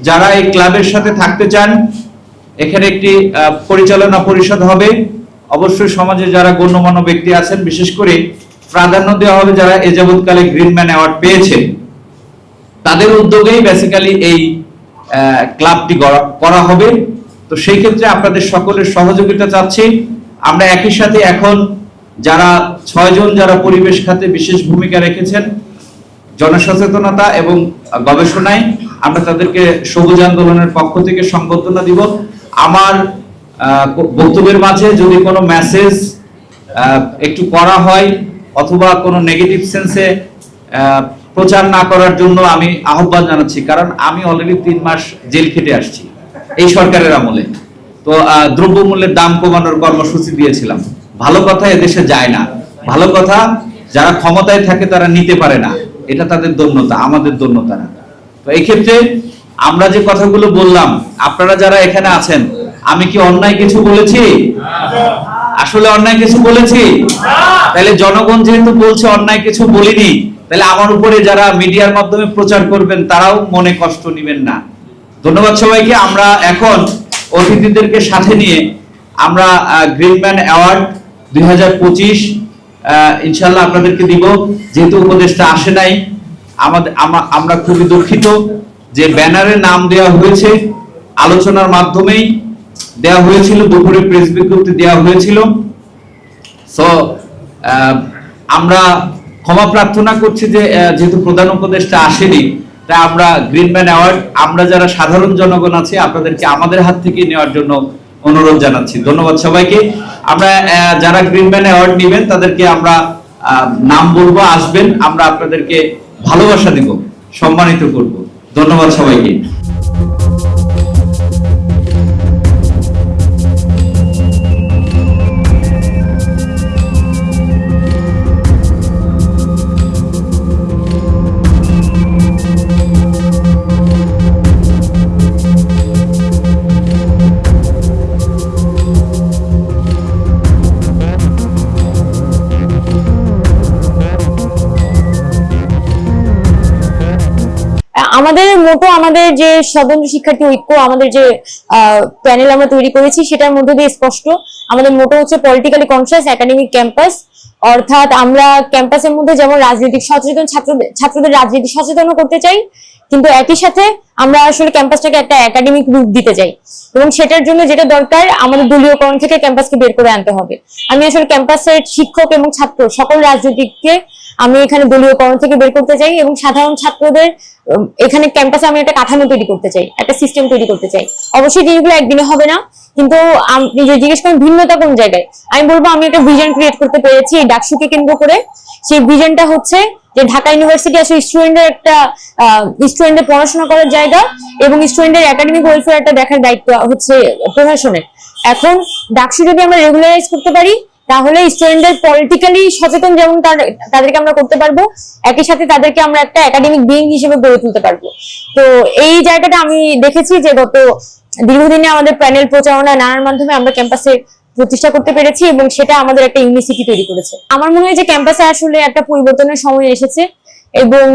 যারা এই ক্লাবের সাথে থাকতে চান, এখানে একটি পরিচালনা পরিষদ হবে। অবশ্যই সমাজে যারা গণ্যমান্য ব্যক্তি আছেন, বিশেষ করে প্রাধান্য দেওয়া হবে যারা এ যাবৎকালে গ্রিনম্যান অ্যাওয়ার্ড পেয়েছেন, তাদের উদ্যোগেই বেসিক্যালি এই ক্লাবটি করা হবে। তো সেই ক্ষেত্রে আপনাদের সকলের সহযোগিতা চাচ্ছি। আমরা একই সাথে এখন যারা 6 জন যারা পরিবেশ খাতে বিশেষ ভূমিকা রেখেছেন জনসচেতনতা এবং গবেষণায়, আমরা তাদেরকে সবুজ আন্দোলনের পক্ষ থেকে সংবর্ধনা দিব। আমার বক্তব্যের মাঝে যদি কোনো মেসেজ একটু করা হয় অথবা কোনো নেগেটিভ সেন্সে প্রচার না করার জন্য আমি আহ্বান জানাচ্ছি। কারণ আমি অলরেডি 3 মাস জেল খেটে আসছি এই সরকারের আমলে। তো দ্রব্যমূল্যের দাম কমানোর কর্মসূচি দিয়েছিলাম। ভালো কথা এদেশে যায় না, ভালো কথা যারা ক্ষমতায় থাকে তারা নিতে পারে না, এটা তাদের দন্যতা, আমাদের দন্যতা না। তো এই ক্ষেত্রে আমরা যে কথাগুলো বললাম, আপনারা যারা এখানে আছেন, আমি কি অন্যায় কিছু বলেছি? আসলে অন্যায় কিছু বলেছি? তাহলে জনগণ যেহেতু বলছে অন্যায় কিছু বলিনি, তাহলে আমার উপরে যারা মিডিয়ার মাধ্যমে প্রচার করবেন তারাও মনে কষ্ট নেবেন না। ধন্যবাদ সবাইকে। আমরা এখন অতিথিদেরকে সাথে নিয়ে আমরা গ্রিনম্যান অ্যাওয়ার্ড 2025 ইনশাআল্লাহ আপনাদেরকে দিব। যেহেতু উপদেষ্টা আসে নাই, আমরা খুবই দুঃখিত যে ব্যানারে নাম দেওয়া হয়েছে, আলোচনার মাধ্যমেই দেওয়া হয়েছিল, দুপুরে প্রেস বিজ্ঞপ্তি দেওয়া হয়েছিল। সো আমরা ক্ষমা প্রার্থনা করছি যে যেহেতু প্রধান উপদেষ্টা আসেনি, তাই আমরা গ্রিনম্যান অ্যাওয়ার্ড আমরা যারা সাধারণ জনগণ আছি আপনাদেরকে আমাদের হাত থেকে নেওয়ার জন্য অনুরোধ জানাচ্ছি। ধন্যবাদ সবাইকে। আমরা যারা গ্রিনম্যান অ্যাওয়ার্ড নেবেন তাদেরকে আমরা নাম বলবো, আসবেন, আমরা আপনাদেরকে ভালোবাসা দেব, সম্মানিত করব। ধন্যবাদ সবাইকে। আমাদের মোটো, আমাদের যে স্বতন্ত্র শিক্ষার্থী ঐক্য, আমাদের যে প্যানেল আমরা তৈরি করেছি সেটার মধ্যে দিয়ে স্পষ্ট। আমাদের মোটো হচ্ছে পলিটিক্যালি কনসিয়াস একাডেমিক ক্যাম্পাস। অর্থাৎ আমরা ক্যাম্পাসের মধ্যে যেমন রাজনৈতিক সচেতন ছাত্রদের রাজনীতি সচেতন করতে চাই, কিন্তু একই সাথে আমরা আসলে ক্যাম্পাসটাকে একটা একাডেমিক রূপ দিতে চাই। এবং সেটার জন্য যেটা দরকার, আমাদের দলীয়করণ থেকে ক্যাম্পাসকে বের করে আনতে হবে। আমি আসলে ক্যাম্পাসের শিক্ষক এবং ছাত্র সকল রাজনীতিককে আমি এখানে দলীয়করণ থেকে বের করতে চাই এবং সাধারণ ছাত্রদের এখানে ক্যাম্পাসে আমি একটা কাঠামো তৈরি করতে চাই, একটা সিস্টেম তৈরি করতে চাই। অবশ্যই জিনিসগুলো একদিনে হবে না, কিন্তু আপনি যে জিজ্ঞেস করেন ভিন্নতা কোন জায়গায়, আমি বলবো আমি একটা ভিশন ক্রিয়েট করতে পেরেছি এই ডাকসুকে কেন্দ্র করে। সেই ভিশনটা হচ্ছে যে ঢাকা ইউনিভার্সিটি আসলে স্টুডেন্টদের পড়াশোনা করার জায়গা এবং স্টুডেন্টের একাডেমিক ওয়েলফেয়ারটা দেখার দায়িত্ব হচ্ছে প্রশাসনের। এখন ডাকসু যদি আমরা রেগুলারাইজ করতে পারি তাহলে স্টুডেন্টদের পলিটিক্যালি সচেতন যেমন তাদেরকে আমরা করতে পারবো, একই সাথে তাদেরকে আমরা একটা একাডেমিক বিইং হিসেবে গড়ে তুলতে পারবো। তো এই জায়গাটা আমি দেখেছি যে গত দীর্ঘদিনে আমাদের প্যানেল প্রচারণা নানার মাধ্যমে আমরা ক্যাম্পাসে প্রতিষ্ঠা করতে পেরেছি এবং সেটা আমাদের একটা ইউনিভার্সিটি তৈরি করেছে। আমার মনে হয় যে ক্যাম্পাসে আসলে একটা পরিবর্তনের সময় এসেছে এবং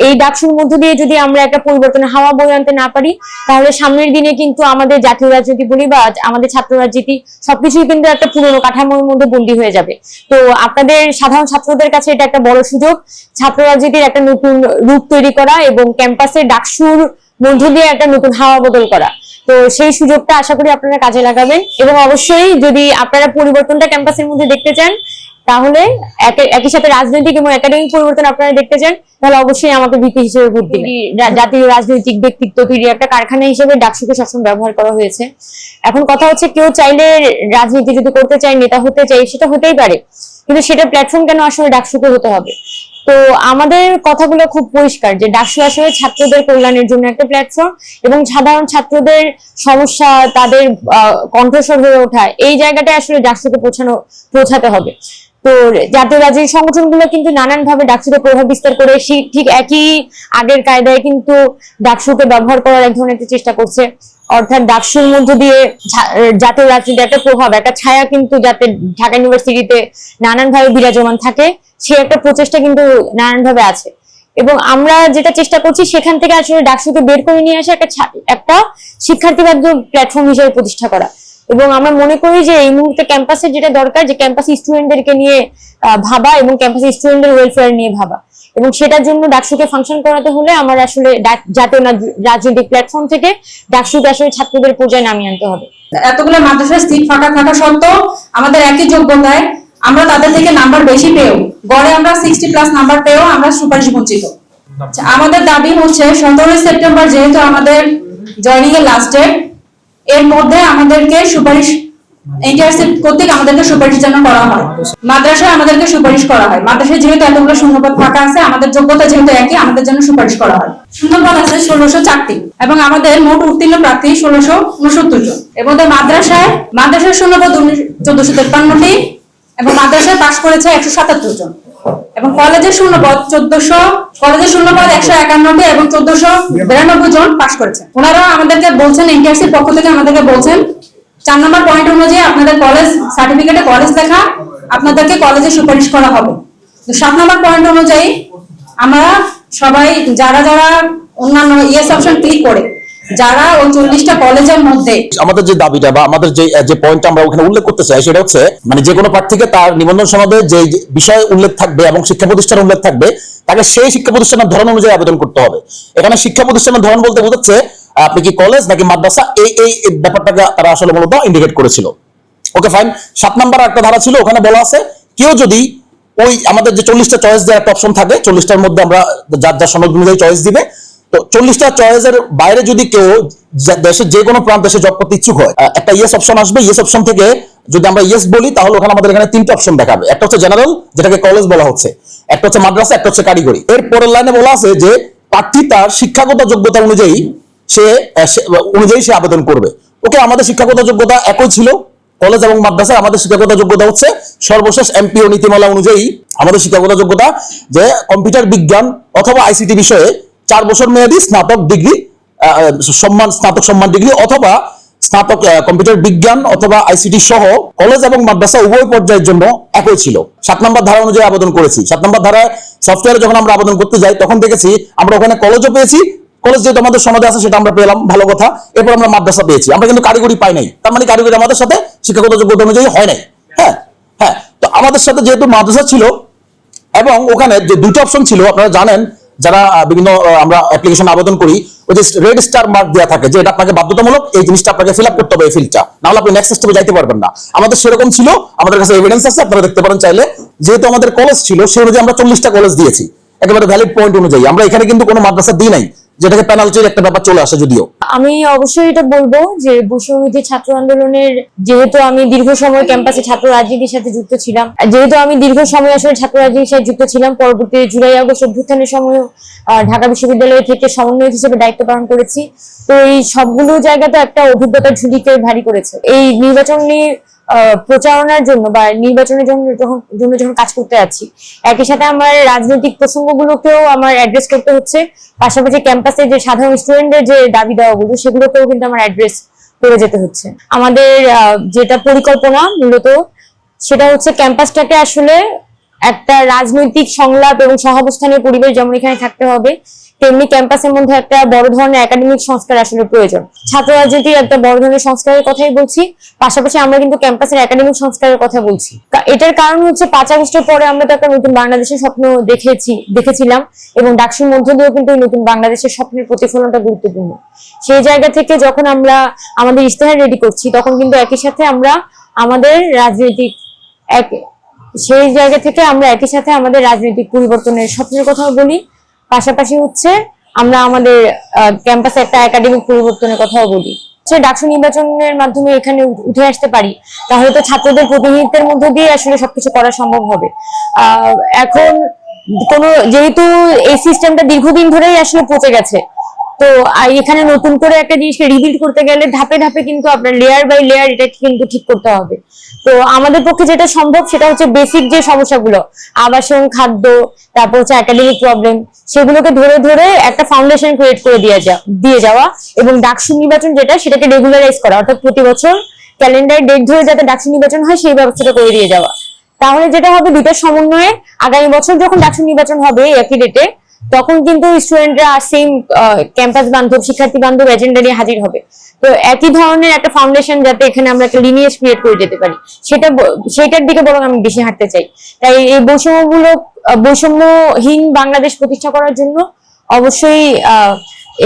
এই ডাকসুর মধ্য দিয়ে যদি আমরা একটা পরিবর্তনের হাওয়া বয়ে আনতে না পারি তাহলে সামনের দিনে কিন্তু আমাদের জাতীয় রাজনীতি বলি বা আমাদের ছাত্র রাজনীতি সবকিছুই কিন্তু একটা পুরনো কাঠামোর মধ্যে বন্দী হয়ে যাবে। তো আপনাদের সাধারণ ছাত্রদের কাছে এটা একটা বড় সুযোগ ছাত্র রাজনীতির একটা নতুন রূপ তৈরি করা এবং ক্যাম্পাসে ডাকসুর মধ্য দিয়ে একটা নতুন হাওয়া বদল করা। তো সেই সুযোগটা আশা করি আপনারা কাজে লাগাবেন এবং অবশ্যই যদি আপনারা পরিবর্তনটা ক্যাম্পাসের মধ্যে দেখতে চান তাহলে একই সাথে রাজনৈতিক এবং একাডেমিক পরিবর্তন আপনারা দেখতে চান তাহলে অবশ্যই আমাকে ভিত্তি হিসেবে ভোট দিন। জাতীয় রাজনৈতিক ব্যক্তিত্ব তৈরি একটা কারখানা হিসেবে ডাকসুকে সবসময় ব্যবহার করা হয়েছে। এখন কথা হচ্ছে কেউ চাইলে রাজনীতি যদি করতে চায়, নেতা হতে চাই, সেটা হতেই পারে, কিন্তু সেটা প্ল্যাটফর্ম কেন আসলে ডাকসুকে হতে হবে? তো আমাদের কথাগুলো খুব পরিষ্কার যে ডাকসু আসলে ছাত্রদের কল্যাণের জন্য একটা প্ল্যাটফর্ম এবং সাধারণ ছাত্রদের সমস্যা তাদের কণ্ঠস্বর হয়ে ওঠা এই জায়গাটা আসলে ডাকসুকে পৌঁছাতে হবে। তো জাতীয় রাজনৈতিক সংগঠনগুলো কিন্তু নানান ভাবে ডাকসুকে প্রভাব বিস্তার করে ঠিক একই আগের কায়দায় কিন্তু ডাকসুকে ব্যবহার করার এক ধরনের চেষ্টা করছে। অর্থাৎ ডাকসুর মধ্য দিয়ে জাতীয় রাজনীতির একটা প্রভাব, একটা ছায়া কিন্তু যাতে ঢাকা ইউনিভার্সিটিতে নানান ভাবে বিরাজমান থাকে সে একটা প্রচেষ্টা কিন্তু নানান ভাবে আছে এবং আমরা যেটা চেষ্টা করছি সেখান থেকে আসলে ডাকসুকে বের করে নিয়ে আসা একটা শিক্ষার্থী বাধ্য প্ল্যাটফর্ম হিসেবে প্রতিষ্ঠা করা। এবং আমরা মনে করি যে এই মুহূর্তে ক্যাম্পাসের যেটা দরকার যে ক্যাম্পাস স্টুডেন্টদেরকে নিয়ে ভাবা এবং ক্যাম্পাস স্টুডেন্টদের ওয়েলফেয়ার নিয়ে ভাবা এবং সেটার জন্য ডাকসুকে ফাংশন করাতে হলে আমার আসলে জাতীয় রাজনৈতিক প্ল্যাটফর্ম থেকে ডাকসুকে আসলে ছাত্রদের পর্যায়ে নামিয়ে আনতে হবে। এতগুলো মাদ্রাসার সিট ফাঁকা থাকা সত্ত্বেও আমাদের একই যোগ্যতায় আমরা তাদের থেকে নাম্বার বেশি পেয়েও গড়ে আমরা 60+ নাম্বার পেয়েও আমরা সুপারিশ বঞ্চিত। আমাদের দাবি হচ্ছে 17 সেপ্টেম্বর যেহেতু আমাদের জয়েনিং এর লাস্ট ডেট, এর মধ্যে আমাদেরকে সুপারিশ এনটিআরসি কর্তৃক আমাদেরকে সুপারিশ যেন করা হয়, মাদ্রাসায় আমাদেরকে সুপারিশ করা হয়। মাদ্রাসায় যেহেতু এতগুলো শূন্যপদ ফাঁকা আছে আমাদের যোগ্যতা যেহেতু একই আমাদের জন্য সুপারিশ করা হয়। শূন্যপদ আছে 1604টি এবং আমাদের মোট উত্তীর্ণ প্রার্থী 1669 জন। এর মধ্যে মাদ্রাসায় শূন্যপদ 1453টি এবং মাদ্রাসায় পাশ করেছে 177 জন এবং কলেজের শূন্যপদ 151টি এবং 1492 জন পাশ করেছে। ওনারা আমাদেরকে বলছেন এনটিআরসির পক্ষ থেকে আমাদেরকে বলছেন 4 নম্বর পয়েন্ট অনুযায়ী আপনাদের কলেজ সার্টিফিকেটে কলেজ লেখা আপনাদেরকে কলেজে সুপারিশ করা হবে। 7 নম্বর পয়েন্ট অনুযায়ী আমরা সবাই যারা অন্যান্য ইয়েস অপশন ক্লিক করে যারা ওই 40টা কলেজের মধ্যে আমাদের যে দাবিটা বা আমাদের যে পয়েন্ট আমরা ওখানে উল্লেখ করতে চাই সেটা হচ্ছে মানে যে কোনো প্রার্থীকে তার নিবন্ধন সনদে যে বিষয় উল্লেখ থাকবে এবং শিক্ষা প্রতিষ্ঠান উল্লেখ থাকবে তাকে সেই শিক্ষা প্রতিষ্ঠানের ধরন অনুযায়ী আবেদন করতে হবে। এখানে শিক্ষা প্রতিষ্ঠানের ধরন বলতে বোঝাচ্ছে আপনি কি কলেজ নাকি মাদ্রাসা এই ব্যাপারটাকে তারা আসলে মূলত ইন্ডিকেট করেছিল। Okay fine. 7 নম্বর একটা ধারা ছিল ওখানে বলা আছে কেউ যদি ওই আমাদের যে 40টা চয়েস দেওয়ার একটা অপশন থাকে 40টার মধ্যে আমরা যার সনদ অনুযায়ী চয়েস দিবে, তো 40টা চয়েসের বাইরে যদি কেউ দেশের যে কোনো প্রান্ত দেশে জব করতে ইচ্ছুক হয় একটা ইয়েস অপশন আসবে। ইয়েস অপশন থেকে যদি আমরা ইয়েস বলি তাহলে ওখানে আমাদের এখানে 3টা অপশন দেখাবে। একটা হচ্ছে জেনারেল যেটাকে কলেজ বলা হচ্ছে, একটা হচ্ছে মাদ্রাসা, একটা হচ্ছে কারিগরি। এর পরের লাইনে বলা আছে যে প্রার্থী তার শিক্ষাগত যোগ্যতা অনুযায়ী সে আবেদন করবে। ওকে, আমাদের শিক্ষাগত যোগ্যতা একই ছিল কলেজ এবং মাদ্রাসায়। আমাদের শিক্ষাগত যোগ্যতা হচ্ছে সর্বশেষ এমপিও নীতিমালা অনুযায়ী আমাদের শিক্ষাগত যোগ্যতা যে কম্পিউটার বিজ্ঞান অথবা আইসিটি বিষয়ে 4 বছর মেয়াদী স্নাতক সম্মান ডিগ্রি অথবা স্নাতক কম্পিউটার বিজ্ঞান অথবা আইসিটি সহ কলেজ এবং মাদ্রাসা উভয় পর্যায়ের জন্য একই ছিল। 7 নম্বর ধারা অনুযায়ী আবেদন করেছি। 7 নম্বর ধারায় সফটওয়্যারে যখন আমরা আবেদন করতে যাই তখন দেখেছি আমরা ওখানে কলেজও পেয়েছি, কলেজ যেহেতু আমাদের সনদে আছে সেটা আমরা পেলাম, ভালো কথা। এরপর আমরা মাদ্রাসা পেয়েছি, আমরা কিন্তু কারিগরি পাই নাই। তার মানে কারিগরি আমাদের সাথে শিক্ষাগত যোগ্যতা অনুযায়ী হয় নাই। হ্যাঁ, তো আমাদের সাথে যেহেতু মাদ্রাসা ছিল এবং ওখানে যে 2টা অপশন ছিল আপনারা জানেন যারা বিভিন্ন আমরা অ্যাপ্লিকেশন আবেদন করি ওই যে রেড স্টার মার্ক দেওয়া থাকে যে এটা আপনাকে বাধ্যতামূলক, এই জিনিসটা আপনাকে ফিল আপ করতে হবে, এই ফিল্ডটা, নাহলে আপনি নেক্সট স্টেপে যাইতে পারবেন না। আমাদের সেরকম ছিল, আমাদের কাছে এভিডেন্স আছে, আপনারা দেখতে পারেন চাইলে। যেহেতু আমাদের কলেজ ছিল সেই অনুযায়ী আমরা 40টা কলেজ দিয়েছি একেবারে ভ্যালিড পয়েন্ট অনুযায়ী। আমরা এখানে কিন্তু কোনো মাদ্রাসা দিই নাই যেটাকে পেনাল্টির একটা ব্যাপার চলে আসে। যদিও আমি অবশ্যই এটা বলবো যে বৈষম্যবিরোধী ছাত্র আন্দোলনের, যেহেতু আমি দীর্ঘ সময় ক্যাম্পাসে ছাত্র রাজনীতির সাথে যুক্ত ছিলাম, যেহেতু আমি দীর্ঘ সময় আসলে ছাত্র রাজনীতির সাথে যুক্ত ছিলাম, পরবর্তী জুলাই আগস্ট অভ্যুত্থানের সময় ঢাকা বিশ্ববিদ্যালয় থেকে সমন্বয়ক হিসেবে দায়িত্ব পালন করেছি। তো এই সবগুলো জায়গাতে একটা অভিজ্ঞতার ঝুলিকে ভারী করেছে। এই নির্বাচনী প্রচারণার জন্য বা নির্বাচনের জন্য যখন কাজ করতে যাচ্ছি, একই সাথে আমার রাজনৈতিক প্রসঙ্গগুলোকেও আমার অ্যাড্রেস করতে হচ্ছে, পাশাপাশি ক্যাম্পাসে যে সাধারণ স্টুডেন্টদের যে দাবি দেওয়াগুলো সেগুলোকেও কিন্তু আমার অ্যাড্রেস করে যেতে হচ্ছে। আমাদের যেটা পরিকল্পনা মূলত সেটা হচ্ছে ক্যাম্পাসটাকে আসলে একটা রাজনৈতিক সংলাপ এবং সহাবস্থানের পরিবেশ যেমন এখানে থাকতে হবে, তেমনি ক্যাম্পাসের মধ্যে একটা বড় ধরনের একাডেমিক সংস্কার আসলে প্রয়োজন। ছাত্র রাজনীতির একটা বড় ধরনের সংস্কারের কথাই বলছি, পাশাপাশি আমরা কিন্তু ক্যাম্পাসের একাডেমিক সংস্কারের কথা বলছি। এটার কারণ হচ্ছে 5 আগস্টের পরে আমরা তো একটা নতুন বাংলাদেশের স্বপ্ন দেখেছিলাম এবং ডাকসুর মধ্য দিয়েও কিন্তু নতুন বাংলাদেশের স্বপ্নের প্রতিফলনটা গুরুত্বপূর্ণ। সেই জায়গা থেকে যখন আমরা আমাদের ইশতেহার রেডি করছি, তখন কিন্তু একই সাথে আমরা আমাদের রাজনৈতিক পরিবর্তনের স্বপ্নের কথাও বলি, পাশাপাশি হচ্ছে আমরা আমাদের ক্যাম্পাসে একটা একাডেমিক পরিবর্তনের কথাও বলি। ডাকসু নির্বাচনের মাধ্যমে এখানে উঠে আসতে পারি, তাহলে তো ছাত্রদের প্রতিনিধিত্বের মধ্য দিয়ে আসলে সবকিছু করা সম্ভব হবে। এখন যেহেতু এই সিস্টেমটা দীর্ঘদিন ধরেই আসলে পচে গেছে, তো এখানে নতুন করে একটা জিনিসকে রিবিল্ড করতে গেলে ধাপে ধাপে কিন্তু আপনার লেয়ার বাই লেয়ার এটা কিন্তু ঠিক করতে হবে। তো আমাদের পক্ষে যেটা সম্ভব সেটা হচ্ছে বেসিক যে সমস্যাগুলো, আবাসন, খাদ্য, তারপর হচ্ছে একাডেমিক প্রবলেম, সেগুলোকে ধরে ধরে একটা ফাউন্ডেশন ক্রিয়েট করে দিয়ে যাওয়া এবং ডাকসু নির্বাচন যেটা সেটাকে রেগুলারাইজ করা, অর্থাৎ প্রতি বছর ক্যালেন্ডার ডেট ধরে যাতে ডাকসু নির্বাচন হয় সেই ব্যবস্থাটা করে দিয়ে যাওয়া। তাহলে যেটা হবে, দুইটার সমন্বয়ে আগামী বছর যখন ডাকসু নির্বাচন হবে একই ডেটে, তখন কিন্তু স্টুডেন্টরা সেম ক্যাম্পাস বান্ধব, শিক্ষার্থী বান্ধব এজেন্ডা নিয়ে হাজির হবে। তো একই ধরনের একটা ফাউন্ডেশন যাতে এখানে আমরা একটা লিনিয়েজ ক্রিয়েট করে যেতে পারি, সেটার দিকে বরং আমি বেশি হাঁটতে চাই। তাই এই বৈষম্যহীন বাংলাদেশ প্রতিষ্ঠা করার জন্য অবশ্যই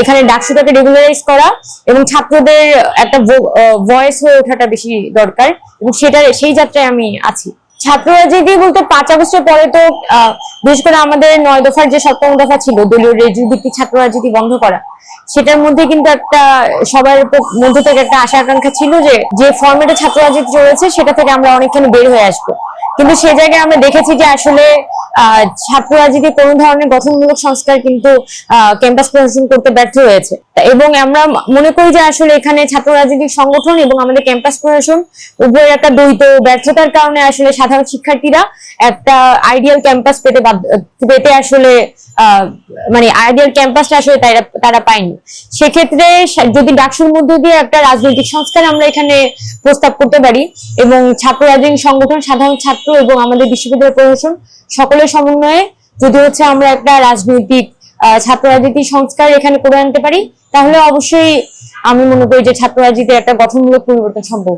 এখানে ডাকসুটাকে রেগুলারাইজ করা এবং ছাত্রদের একটা ভয়েস হয়ে ওঠাটা বেশি দরকার, এবং সেই যাত্রায় আমি আছি। ছাত্র রাজনীতি বলতে 5 আগস্টের পরে তো বিশেষ করে আমাদের 9 দফার যে 7ম দফা ছিল দলীয় রেজিউ ভিত্তিক ছাত্র রাজনীতি বন্ধ করা, সেটার মধ্যে কিন্তু একটা সবার মধ্য থেকে একটা আশা আকাঙ্ক্ষা ছিল যে ফরম্যাটে ছাত্র রাজনীতি চলেছে সেটা থেকে আমরা অনেকখানি বের হয়ে আসবো। কিন্তু সে জায়গায় আমরা দেখেছি যে আসলে ছাত্র রাজনীতি কোন ধরনের গঠনমূলক সংস্কার কিন্তু ক্যাম্পাস প্রশাসন করতে ব্যর্থ হয়েছে, এবং আমরা মনে করি যে আসলে এখানে ছাত্র রাজনৈতিক সংগঠন এবং আমাদের ক্যাম্পাস প্রশাসন উভয়ের একটা দ্বৈত ব্যর্থতার কারণে আসলে সাধারণ শিক্ষার্থীরা একটা আইডিয়াল ক্যাম্পাস পেতে আসলে মানে আইডিয়াল ক্যাম্পাসটা আসলে তারা পায়নি। সেক্ষেত্রে যদি ডাকসুর মধ্য দিয়ে একটা রাজনৈতিক সংস্কার আমরা এখানে প্রস্তাব করতে পারি এবং ছাত্র রাজনৈতিক সংগঠন, সাধারণ ছাত্র এবং আমাদের বিশ্ববিদ্যালয় প্রশাসন সকলের সমন্বয়ে যদি হচ্ছে আমরা একটা রাজনৈতিক ছাত্র রাজনীতি সংস্কার এখানে করে আনতে পারি, তাহলে অবশ্যই আমি মনে করি যে ছাত্র রাজনীতির একটা গঠনমূলক পরিবর্তন সম্ভব।